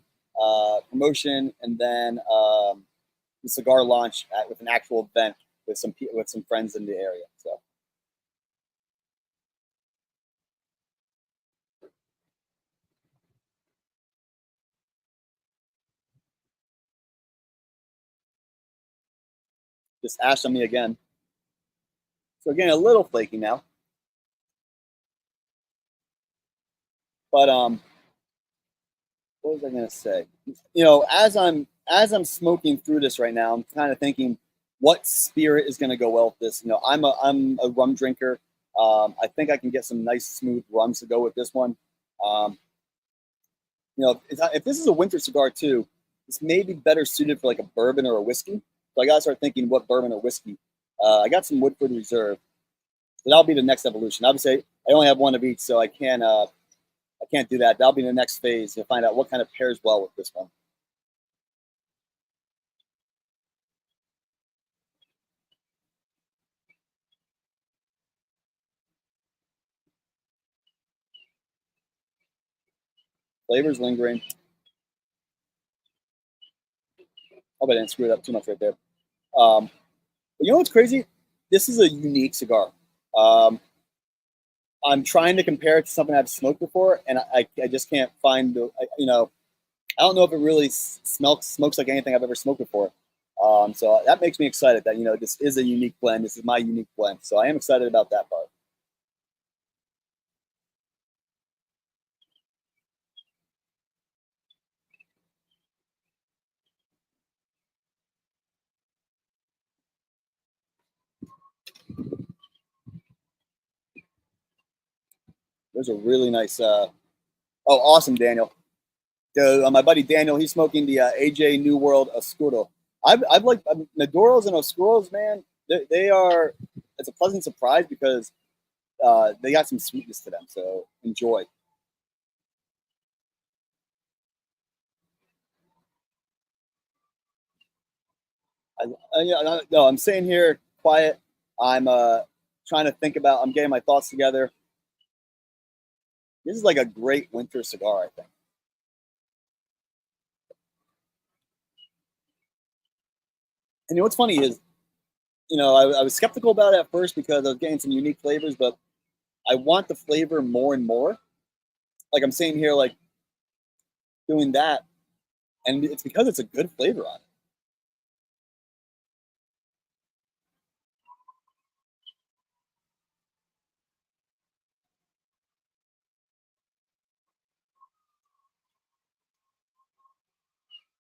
promotion, and then the cigar launch with an actual event with some friends in the area. So. Just ash on me again. So getting a little flaky now. But what was I gonna say? As I'm smoking through this right now, I'm kind of thinking what spirit is gonna go well with this. I'm a rum drinker. I think I can get some nice smooth rums to go with this one. If this is a winter cigar too, this may be better suited for like a bourbon or a whiskey. So I gotta start thinking what bourbon or whiskey. I got some Woodford Reserve. So that'll be the next evolution. Obviously, I only have one of each, so I can't do that. That'll be the next phase to find out what kind of pairs well with this one. Flavors lingering. Hope I didn't screw it up too much right there. But you know what's crazy? This is a unique cigar. Um, I'm trying to compare it to something I've smoked before, and I just can't find the, I don't know if it really smokes like anything I've ever smoked before. So that makes me excited that, this is a unique blend. This is my unique blend. So I am excited about that part. There's a really nice, oh, awesome, Daniel. My buddy Daniel, he's smoking the AJ New World Oscuro. I've like Maduros and Oscuros, man. They are, it's a pleasant surprise because they got some sweetness to them. So enjoy. No, I'm sitting here quiet. I'm trying to think about. I'm getting my thoughts together. This is like a great winter cigar, I think. And what's funny is, I was skeptical about it at first because I was getting some unique flavors, but I want the flavor more and more. Like I'm saying here, like doing that, and it's because it's a good flavor on it.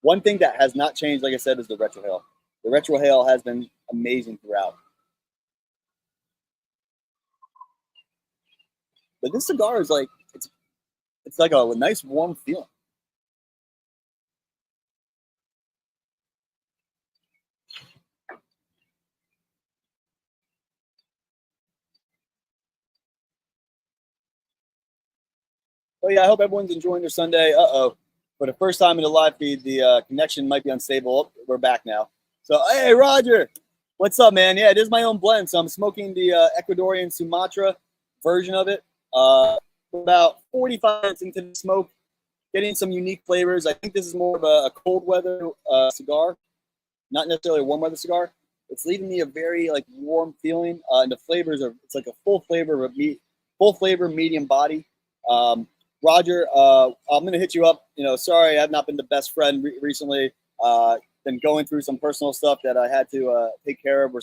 One thing that has not changed, like I said, is the retro hail. The retro hail has been amazing throughout. But this cigar is like it's like a nice warm feeling. Oh yeah, I hope everyone's enjoying their Sunday. Uh-oh. For the first time in the live feed, the connection might be unstable. Oh, we're back now. So, hey, Roger, what's up, man? Yeah, it is my own blend. So I'm smoking the Ecuadorian Sumatra version of it. About 45 minutes into the smoke, getting some unique flavors. I think this is more of a cold weather cigar, not necessarily a warm weather cigar. It's leaving me a very like warm feeling, and the flavors are it's like a full flavor of meat, full flavor medium body. Um, Roger, I'm gonna hit you up. Sorry, I've not been the best friend recently. Been going through some personal stuff that I had to take care of.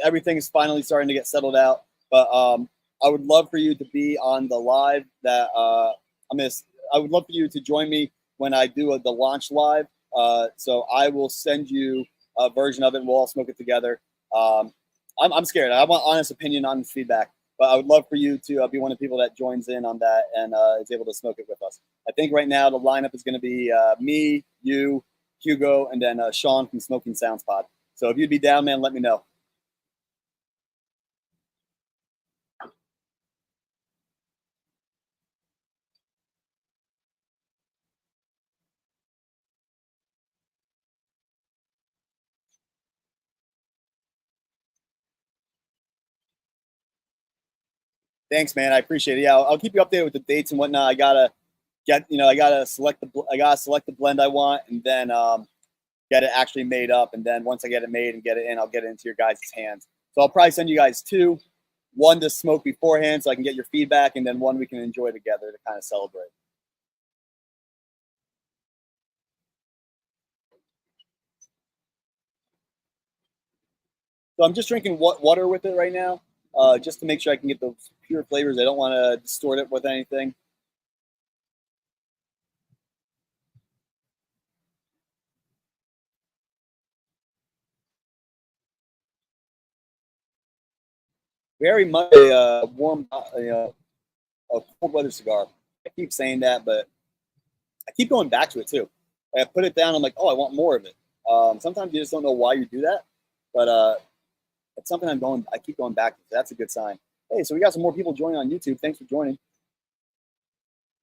Everything's finally starting to get settled out, but I would love for you to be on the live that I'm gonna. I would love for you to join me when I do the launch live. So I will send you a version of it, and we'll all smoke it together. I'm scared. I want honest opinion, honest feedback. But I would love for you to be one of the people that joins in on that and is able to smoke it with us. I think right now the lineup is going to be me, you, Hugo, and then Sean from Smoking Sounds Pod. So if you'd be down, man, let me know. Thanks, man. I appreciate it. Yeah, I'll keep you updated with the dates and whatnot. I gotta select the blend I want, and then get it actually made up. And then once I get it made and get it in, I'll get it into your guys' hands. So I'll probably send you guys two, one to smoke beforehand so I can get your feedback, and then one we can enjoy together to kind of celebrate. So I'm just drinking water with it right now, just to make sure I can get those pure flavors. I don't want to distort it with anything. Very much a warm, a cold weather cigar. I keep saying that, but I keep going back to it too. Like I put it down. I'm like, oh, I want more of it. Sometimes you just don't know why you do that, but it's something I keep going back to. So that's a good sign. Hey, so we got some more people joining on YouTube. Thanks for joining.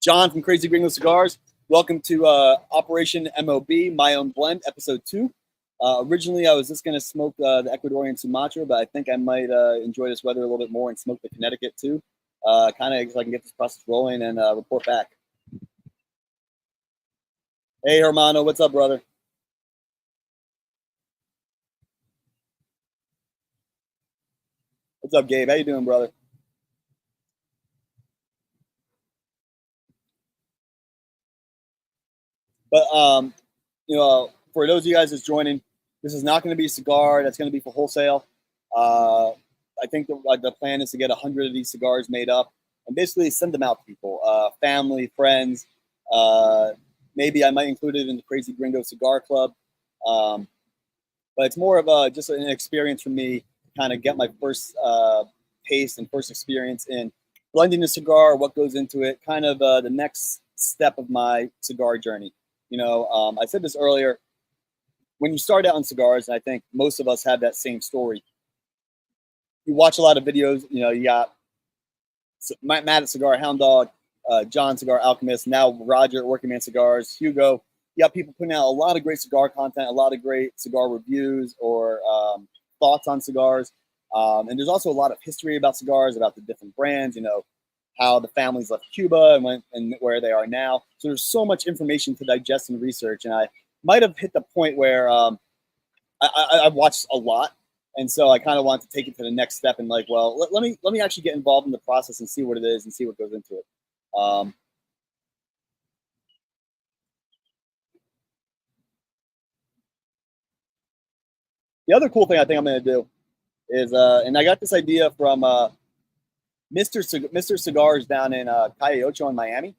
John from Crazy Gringo Cigars. Welcome to Operation M.O.B, My Own Blend, Episode 2. Originally, I was just going to smoke the Ecuadorian Sumatra, but I think I might enjoy this weather a little bit more and smoke the Connecticut too, kind of so I can get this process rolling and report back. Hey, Hermano, what's up, brother? What's up, Gabe? How you doing, brother? But for those of you guys that's joining, this is not going to be a cigar. That's going to be for wholesale. Uh, I think the plan is to get 100 of these cigars made up and basically send them out to people, family, friends. Uh, Maybe I might include it in the Crazy Gringo Cigar Club. Um, but it's more of just an experience for me to kind of get my first taste and first experience in blending a cigar, what goes into it, kind of the next step of my cigar journey. I said this earlier. When you start out on cigars, and I think most of us have that same story. You watch a lot of videos. You got Matt at Cigar Hound Dog, John Cigar Alchemist, now Roger at Working Man Cigars, Hugo. You got people putting out a lot of great cigar content, a lot of great cigar reviews or thoughts on cigars. And there's also a lot of history about cigars, about the different brands, how the families left Cuba and went and where they are now. So there's so much information to digest and research. And I might have hit the point where I've watched a lot, and so I kind of want to take it to the next step and like, well, let me actually get involved in the process and see what it is and see what goes into it. Um, the other cool thing I think I'm going to do is, and I got this idea from Mr. Cigars down in Calle Ocho in Miami.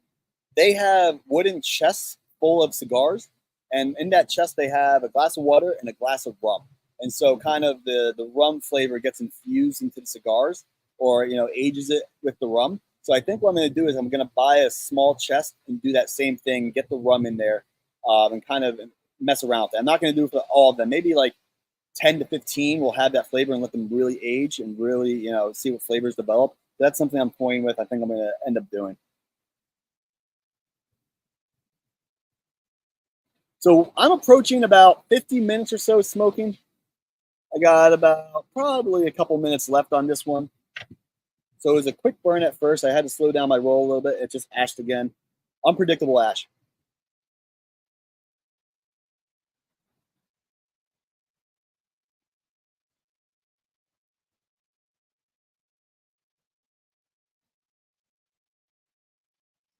They have wooden chests full of cigars, and in that chest they have a glass of water and a glass of rum. And so, kind of the rum flavor gets infused into the cigars, or ages it with the rum. So I think what I'm going to do is I'm going to buy a small chest and do that same thing, get the rum in there, and kind of mess around with it. I'm not going to do it for all of them. Maybe like 10 to 15 will have that flavor and let them really age and really see what flavors develop. That's something I'm toying with. I think I'm going to end up doing. So I'm approaching about 50 minutes or so smoking. I got about probably a couple minutes left on this one. So it was a quick burn at first. I had to slow down my roll a little bit. It just ashed again. Unpredictable ash.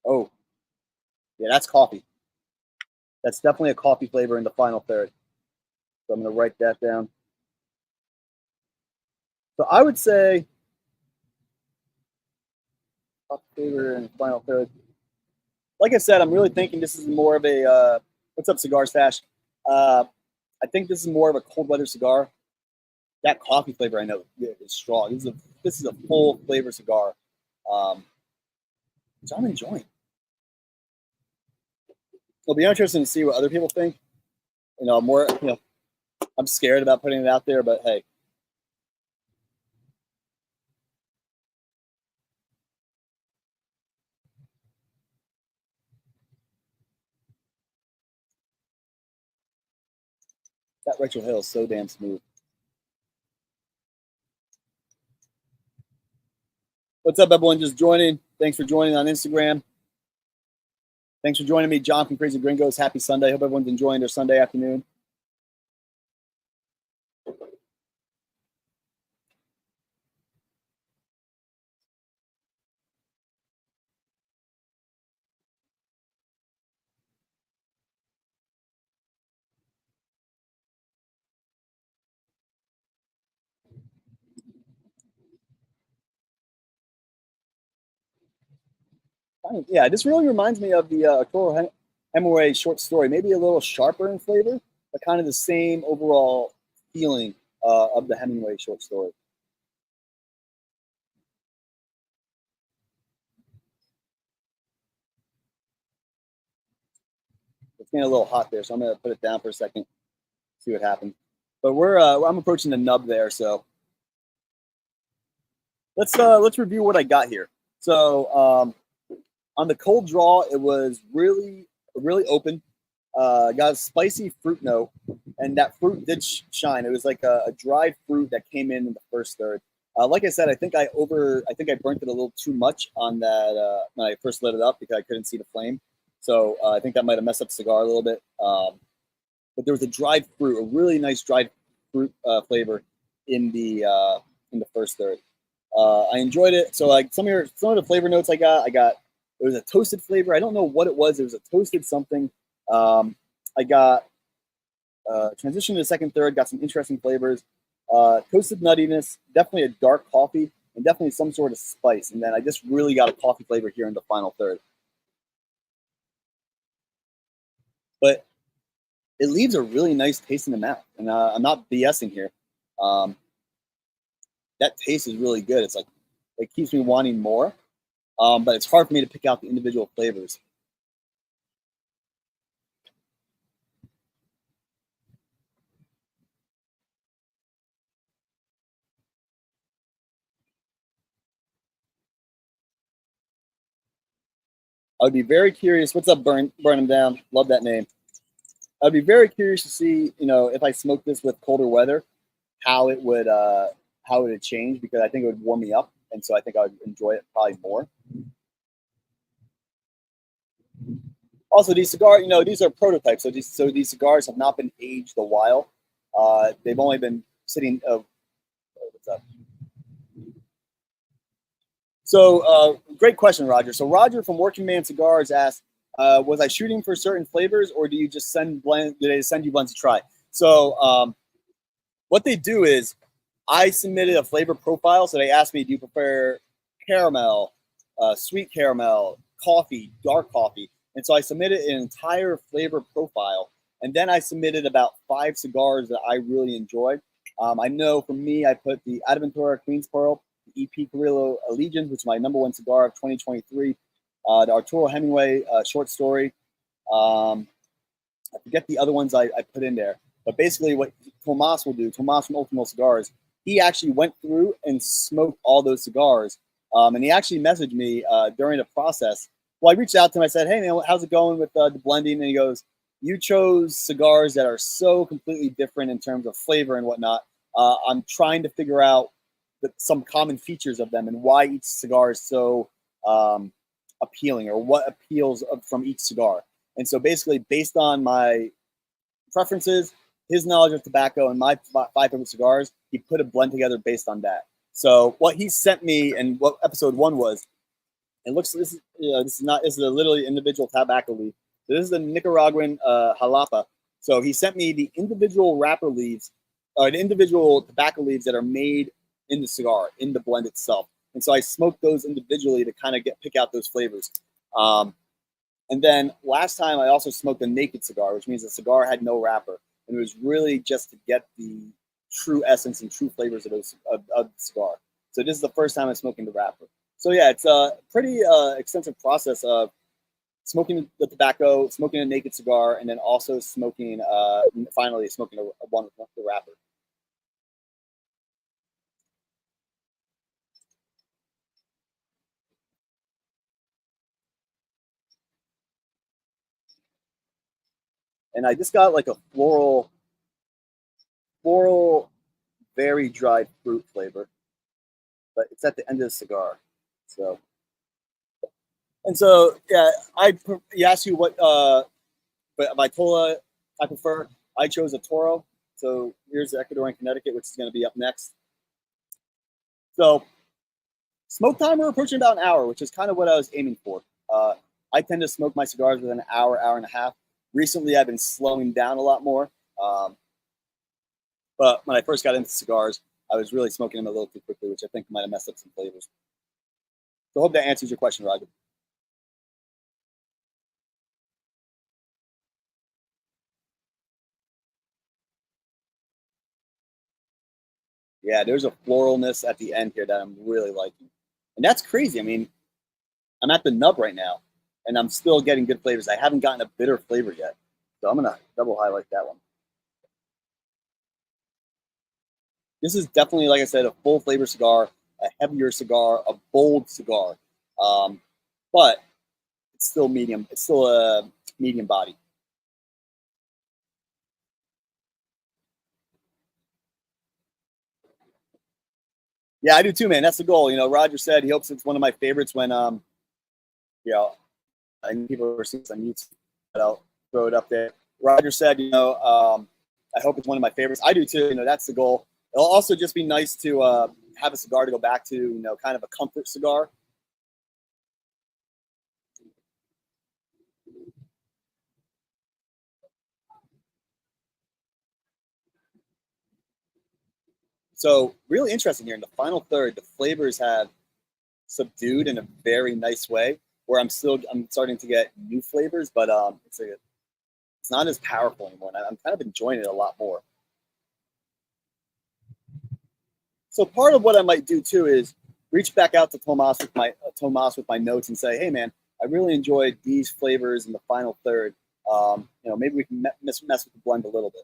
Oh, yeah, that's coffee. That's definitely a coffee flavor in the final third. So I'm going to write that down. So I would say coffee flavor in the final third. Like I said, I'm really thinking this is more of a what's up, Cigar Stash? Uh, I think this is more of a cold weather cigar. That coffee flavor I know is strong. This is a full flavor cigar, um, which I'm enjoying. It'll be interesting to see what other people think. More. I'm scared about putting it out there, but hey, that Rachel Hill is so damn smooth. What's up, everyone? Just joining. Thanks for joining on Instagram. Thanks for joining me, John from Crazy Gringos. Happy Sunday. Hope everyone's enjoying their Sunday afternoon. Yeah, this really reminds me of the Arturo Hemingway short story. Maybe a little sharper in flavor, but kind of the same overall feeling of the Hemingway short story. It's getting a little hot there, so I'm going to put it down for a second, see what happens. But I'm approaching the nub there, so let's review what I got here. So on the cold draw, it was really open. Got a spicy fruit note, and that fruit did shine. It was like a dried fruit that came in the first third. Like I said, I think I burnt it a little too much on that when I first lit it up because I couldn't see the flame. So I think that might have messed up the cigar a little bit. But there was a dried fruit, a really nice dried fruit flavor in the first third. I enjoyed it. So like some of the flavor notes I got it was a toasted flavor. I don't know what it was. It was a toasted something. I got transition to the second third, got some interesting flavors. Toasted nuttiness, definitely a dark coffee, and definitely some sort of spice. And then I just really got a coffee flavor here in the final third. But it leaves a really nice taste in the mouth. And I'm not BSing here. That taste is really good. It's like it keeps me wanting more, but it's hard for me to pick out the individual flavors. I would be very curious. What's up, Burn Him Down? Love that name. I'd be very curious to see, if I smoke this with colder weather, how it would change, because I think it would warm me up, and so I think I would enjoy it probably more. Also, these cigars, these are prototypes, so these cigars have not been aged a while. They've only been sitting. What's up? So, great question, Roger. So, Roger from Working Man Cigars asked, "Was I shooting for certain flavors, or do you just send blend? Did they send you blends to try?" So, what they do is, I submitted a flavor profile. So they asked me, "Do you prefer caramel, sweet caramel, coffee, dark coffee?" And so I submitted an entire flavor profile, and then I submitted about 5 cigars that I really enjoyed. I know for me, I put the Aventura Queen's Pearl, the EP Carrillo Allegiance, which is my #1 cigar of 2023, the Arturo Hemingway short story. I forget the other ones I put in there, but basically what Tomas will do, Tomas from Ultimo Cigars, he actually went through and smoked all those cigars. And he actually messaged me during the process. Well, I reached out to him. I said, "Hey, man, how's it going with the blending?" And he goes, "You chose cigars that are so completely different in terms of flavor and whatnot. I'm trying to figure out some common features of them and why each cigar is so appealing, or what appeals from each cigar." And so basically, based on my preferences, his knowledge of tobacco, and my 5 favorite cigars, he put a blend together based on that. So what he sent me, and what episode 1 was, it looks, this is a literally individual tobacco leaf. So this is the Nicaraguan jalapa. So he sent me the individual wrapper leaves, or the individual tobacco leaves that are made in the cigar, in the blend itself. And so I smoked those individually to kind of pick out those flavors. And then last time I also smoked a naked cigar, which means the cigar had no wrapper. And it was really just to get the true essence and true flavors of the cigar. So this is the first time I'm smoking the wrapper. So yeah, it's a pretty extensive process of smoking the tobacco, smoking a naked cigar, and then also smoking, finally smoking one with the wrapper. And I just got like a floral, very dried fruit flavor, but it's at the end of the cigar. So, and so yeah, you asked you what Vitola I prefer. I chose a Toro. So here's the Ecuadorian Connecticut, which is going to be up next. So smoke time, we're approaching about an hour, which is kind of what I was aiming for. I tend to smoke my cigars within an hour and a half. Recently, I've been slowing down a lot more. But when I first got into cigars, I was really smoking them a little too quickly, which I think might have messed up some flavors. So I hope that answers your question, Roger. Yeah, there's a floralness at the end here that I'm really liking. And that's crazy. I mean, I'm at the nub right now, and I'm still getting good flavors. I haven't gotten a bitter flavor yet. So I'm going to double highlight that one. This is definitely, like I said, a full flavor cigar, a heavier cigar, a bold cigar. But it's still medium. It's still a medium body. Yeah, I do too, man. That's the goal. Roger said he hopes it's one of my favorites when, you know, and people are seeing this on YouTube, but I'll throw it up there. Roger said, I hope it's one of my favorites. I do too. That's the goal. It'll also just be nice to have a cigar to go back to, kind of a comfort cigar. So really interesting here in the final third, the flavors have subdued in a very nice way, where I'm starting to get new flavors, but it's not as powerful anymore. And I'm kind of enjoying it a lot more. So part of what I might do too is reach back out to Tomas with my notes and say, hey man, I really enjoyed these flavors in the final third. Maybe we can mess with the blend a little bit.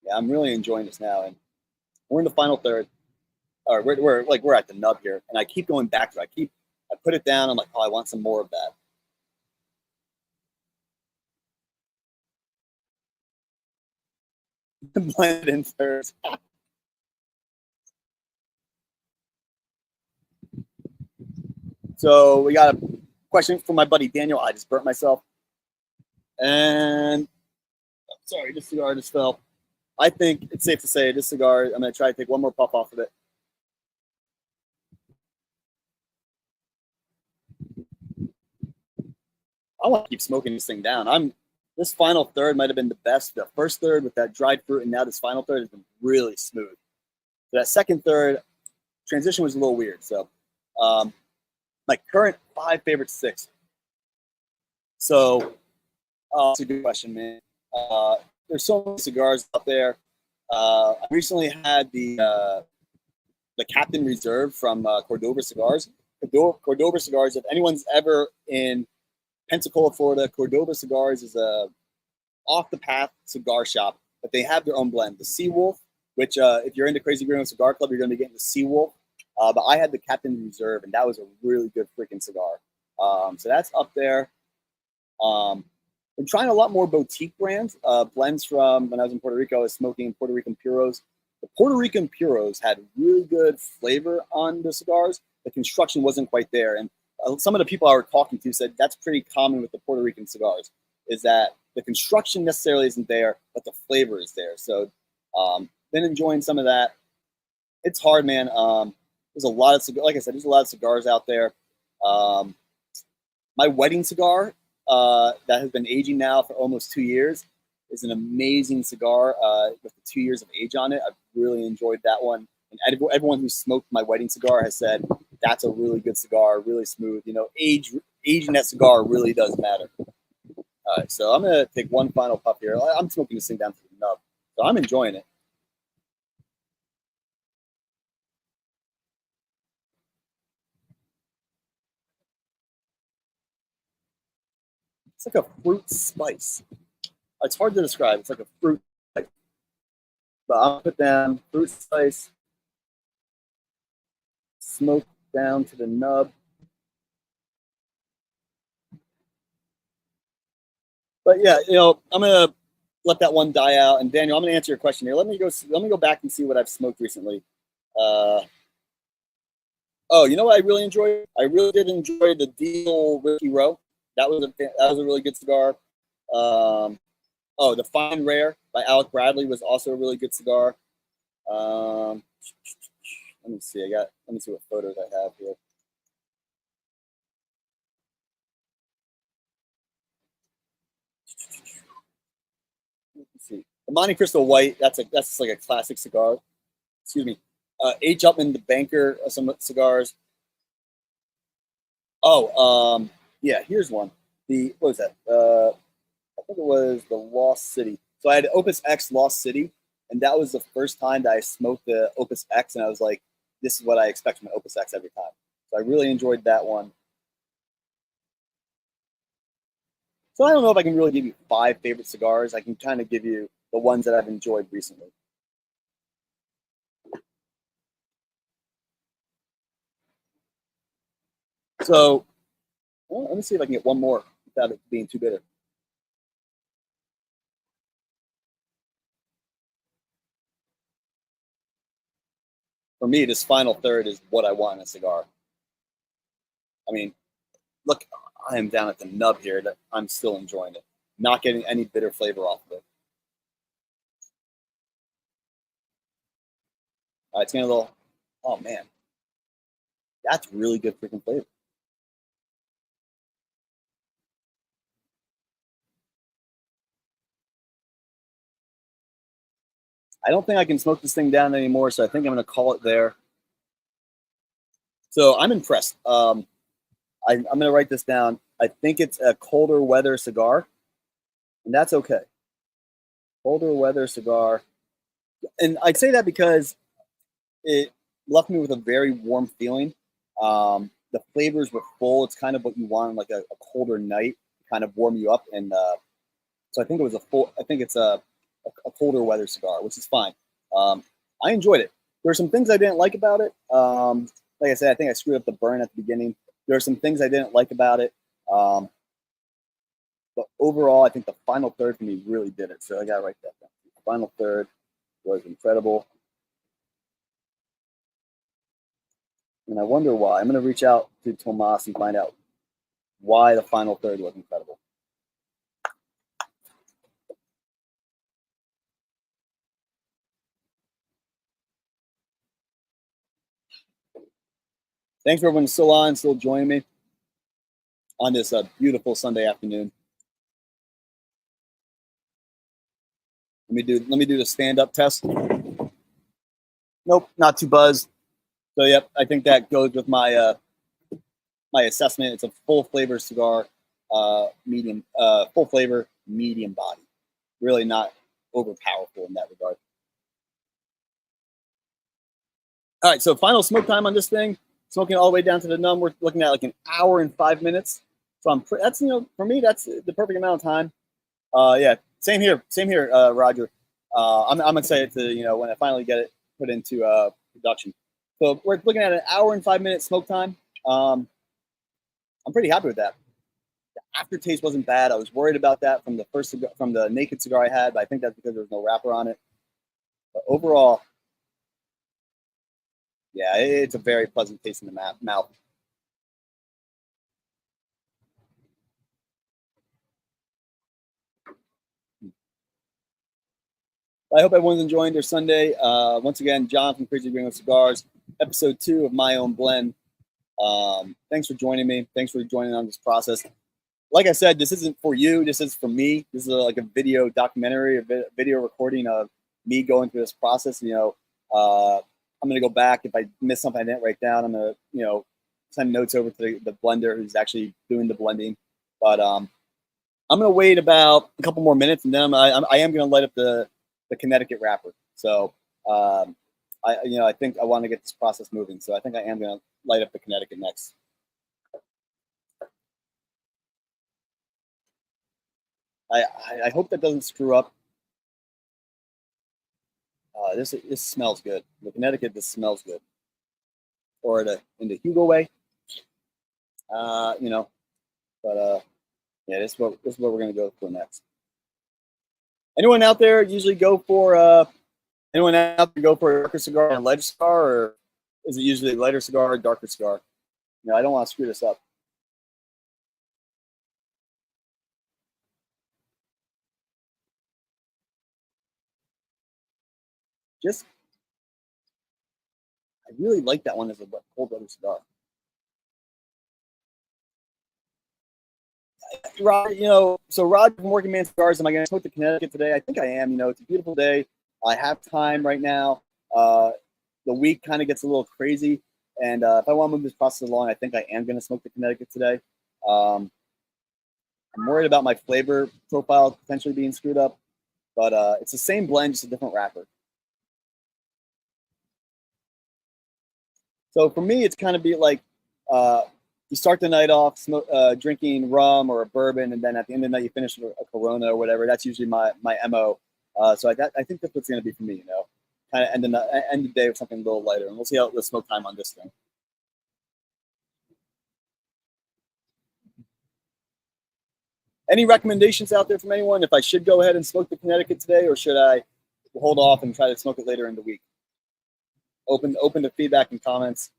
Yeah, I'm really enjoying this now, and we're in the final third. Or we're at the nub here, and I keep going back to it. I put it down. I'm like, oh, I want some more of that. Blend in first. So we got a question from my buddy Daniel. I just burnt myself, and sorry, this cigar just fell. I think it's safe to say this cigar. I'm gonna try to take one more puff off of it. I want to keep smoking this thing down. This final third might have been the best. The first third with that dried fruit, and now this final third has been really smooth. So that second third transition was a little weird. So my current 5 favorite sticks. So that's a good question, man. There's so many cigars out there. I recently had the Captain Reserve from Cordova Cigars. Cordova Cigars. If anyone's ever in Pensacola, Florida, Cordova Cigars is a off the path cigar shop, but they have their own blend. The Seawolf, which if you're into Crazy Gringo Cigar Club, you're going to be getting the Seawolf. But I had the Captain Reserve, and that was a really good freaking cigar. So that's up there. I'm trying a lot more boutique brands, blends from when I was in Puerto Rico. I was smoking Puerto Rican Puros. The Puerto Rican Puros had really good flavor on the cigars. The construction wasn't quite there. And some of the people I were talking to said that's pretty common with the Puerto Rican cigars, is that the construction necessarily isn't there, but the flavor is there. So been enjoying some of that. It's hard, man. There's a lot of, like I said, there's a lot of cigars out there. My wedding cigar that has been aging now for almost 2 years is an amazing cigar with the 2 years of age on it. I've really enjoyed that one. And everyone who smoked my wedding cigar has said that's a really good cigar, really smooth. Aging that cigar really does matter. All right, so I'm gonna take one final puff here. I'm smoking this thing down to the nub, so I'm enjoying it. It's like a fruit spice. It's hard to describe. It's like a fruit spice. But I'll put down fruit spice, smoke down to the nub. But yeah, I'm gonna let that one die out. And Daniel, I'm gonna answer your question here. Let me go back and see what I've smoked recently. Oh, you know what I really enjoyed? I really did enjoy the Deal Whiskey Row. That was a really good cigar. The Fine Rare by Alec Bradley was also a really good cigar. Let me see. Let me see what photos I have here. Let's see. The Monte Cristo White. That's like a classic cigar. Excuse me. H. Upman, the banker, some cigars. Oh, yeah. Here's one. What was that? I think it was the Lost City. So I had Opus X Lost City, and that was the first time that I smoked the Opus X, and I was like, this is what I expect from an Opus X every time. So I really enjoyed that one. So I don't know if I can really give you 5 favorite cigars. I can kind of give you the ones that I've enjoyed recently. So let me see if I can get one more without it being too bitter. for me, this final third is what I want in a cigar. I mean, look, I am down at the nub here. That I'm still enjoying it. Not getting any bitter flavor off of it. All right, it's getting a little. Oh man, that's really good freaking flavor. I don't think I can smoke this thing down anymore, so I think I'm going to call it there. So I'm impressed. I'm going to write this down. I think it's a colder weather cigar, and that's okay. Colder weather cigar. And I'd say that because it left me with a very warm feeling. The flavors were full. It's kind of what you want on like a colder night, kind of warm you up. And so I think it was I think it's a colder weather cigar, which is fine. I enjoyed it. There are some things I didn't like about it. Like I said, I think I screwed up the burn at the beginning. There are some things I didn't like about it. But overall, I think the final third for me really did it. So I got to write that down. The final third was incredible. And I wonder why. I'm going to reach out to Tomas and find out why the final third was incredible. Thanks for everyone still on, still joining me on this beautiful Sunday afternoon. Let me do the stand-up test. Nope, not too buzzed. So yep, I think that goes with my my assessment. It's a full flavor cigar, medium, full flavor, medium body. Really not over powerful in that regard. All right, so final smoke time on this thing. Smoking all the way down to the numb. We're looking at like an hour and 5 minutes. So that's for me that's the perfect amount of time. Yeah, same here, Roger. I'm excited to when I finally get it put into production. So we're looking at an hour and 5 minutes smoke time. I'm pretty happy with that. The aftertaste wasn't bad. I was worried about that from the naked cigar I had, but I think that's because there was no wrapper on it. But overall, yeah, it's a very pleasant taste in the mouth. I hope everyone's enjoying their Sunday. Once again, John from Crazy Gringo Cigars, episode 2 of My Own Blend. Thanks for joining me. Thanks for joining on this process. Like I said, this isn't for you. This is for me. This is like a video documentary, a video recording of me going through this process. I'm going to go back. If I miss something I didn't write down, I'm going to, send notes over to the blender who's actually doing the blending. But I'm going to wait about a couple more minutes, and then I am going to light up the Connecticut wrapper. So I think I want to get this process moving. So I think I am going to light up the Connecticut next. I hope that doesn't screw up. This smells good. The Connecticut, this smells good. Or in the Hugo way. But yeah, this is what we're gonna go for next. Anyone out there usually go for a darker cigar and a lighter cigar, or is it usually a lighter cigar or darker cigar? I don't want to screw this up. I really like that one as a cold weather cigar. Roger, so Roger from Working Man Cigars, am I going to smoke the Connecticut today? I think I am. It's a beautiful day. I have time right now. The week kind of gets a little crazy, and if I want to move this process along, I think I am going to smoke the Connecticut today. I'm worried about my flavor profile potentially being screwed up, but it's the same blend, just a different wrapper. So for me, it's kind of be like you start the night off drinking rum or a bourbon, and then at the end of the night you finish with a Corona or whatever. That's usually my MO. So I think that's what's going to be for me. Kind of end the day with something a little lighter, and we'll see how the smoke time on this thing. Any recommendations out there from anyone? If I should go ahead and smoke the Connecticut today, or should I hold off and try to smoke it later in the week? Open to feedback and comments.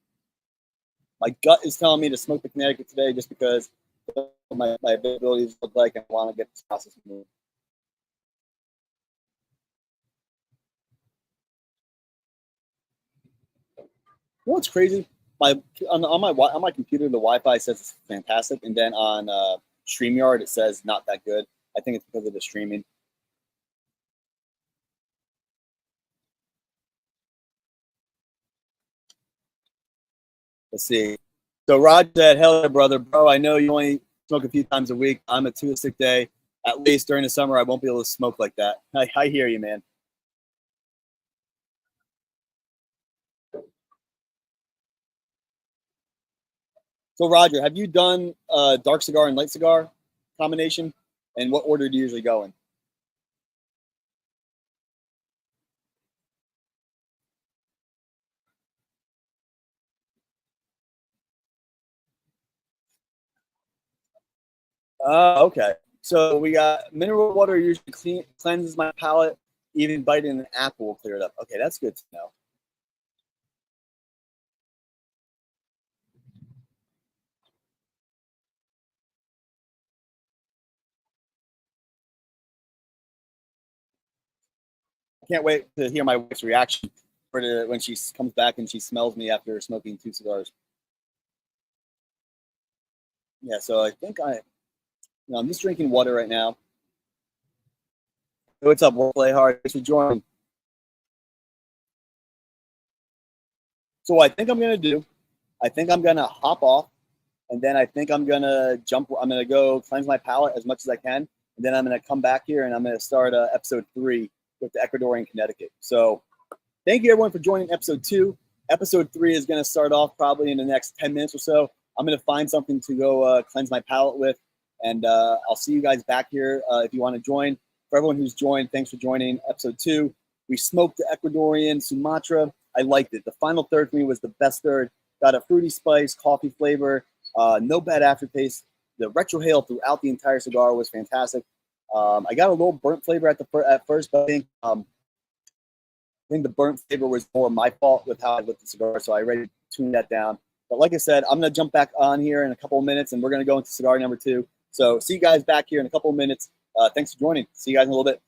My gut is telling me to smoke the Connecticut today just because my abilities look like I want to get this process moving. You know what's crazy? On my computer, the Wi-Fi says it's fantastic, and then on StreamYard it says not that good. I think it's because of the streaming. Let's see. So Rod said, "Hell yeah, brother, bro. I know you only smoke a few times a week. I'm a 2 a sick day. At least during the summer, I won't be able to smoke like that." I hear you, man. So Roger, have you done dark cigar and light cigar combination? And what order do you usually go in? Okay. So we got mineral water usually cleanses my palate. Even biting an apple will clear it up. Okay, that's good to know. I can't wait to hear my wife's reaction when she comes back and she smells me after smoking 2 cigars. Yeah, so I think I'm just drinking water right now. Hey, what's up, Work Play Hard? Thanks for joining. So what I think I'm gonna do, I think I'm gonna hop off, and then I think I'm gonna jump. I'm gonna go cleanse my palate as much as I can, and then I'm gonna come back here and I'm gonna start episode 3 with the Ecuadorian Connecticut. So thank you everyone for joining episode 2. Episode 3 is gonna start off probably in the next 10 minutes or so. I'm gonna find something to go cleanse my palate with, and I'll see you guys back here if you want to join. For everyone who's joined, thanks for joining episode 2. We smoked the Ecuadorian Sumatra. I liked it. The final third for me was the best third. Got a fruity spice, coffee flavor, no bad aftertaste. The retrohale throughout the entire cigar was fantastic. I got a little burnt flavor at first, but I think the burnt flavor was more my fault with how I lit the cigar, so I already tuned that down. But like I said, I'm going to jump back on here in a couple of minutes, and we're going to go into cigar number 2. So see you guys back here in a couple of minutes. Thanks for joining. See you guys in a little bit.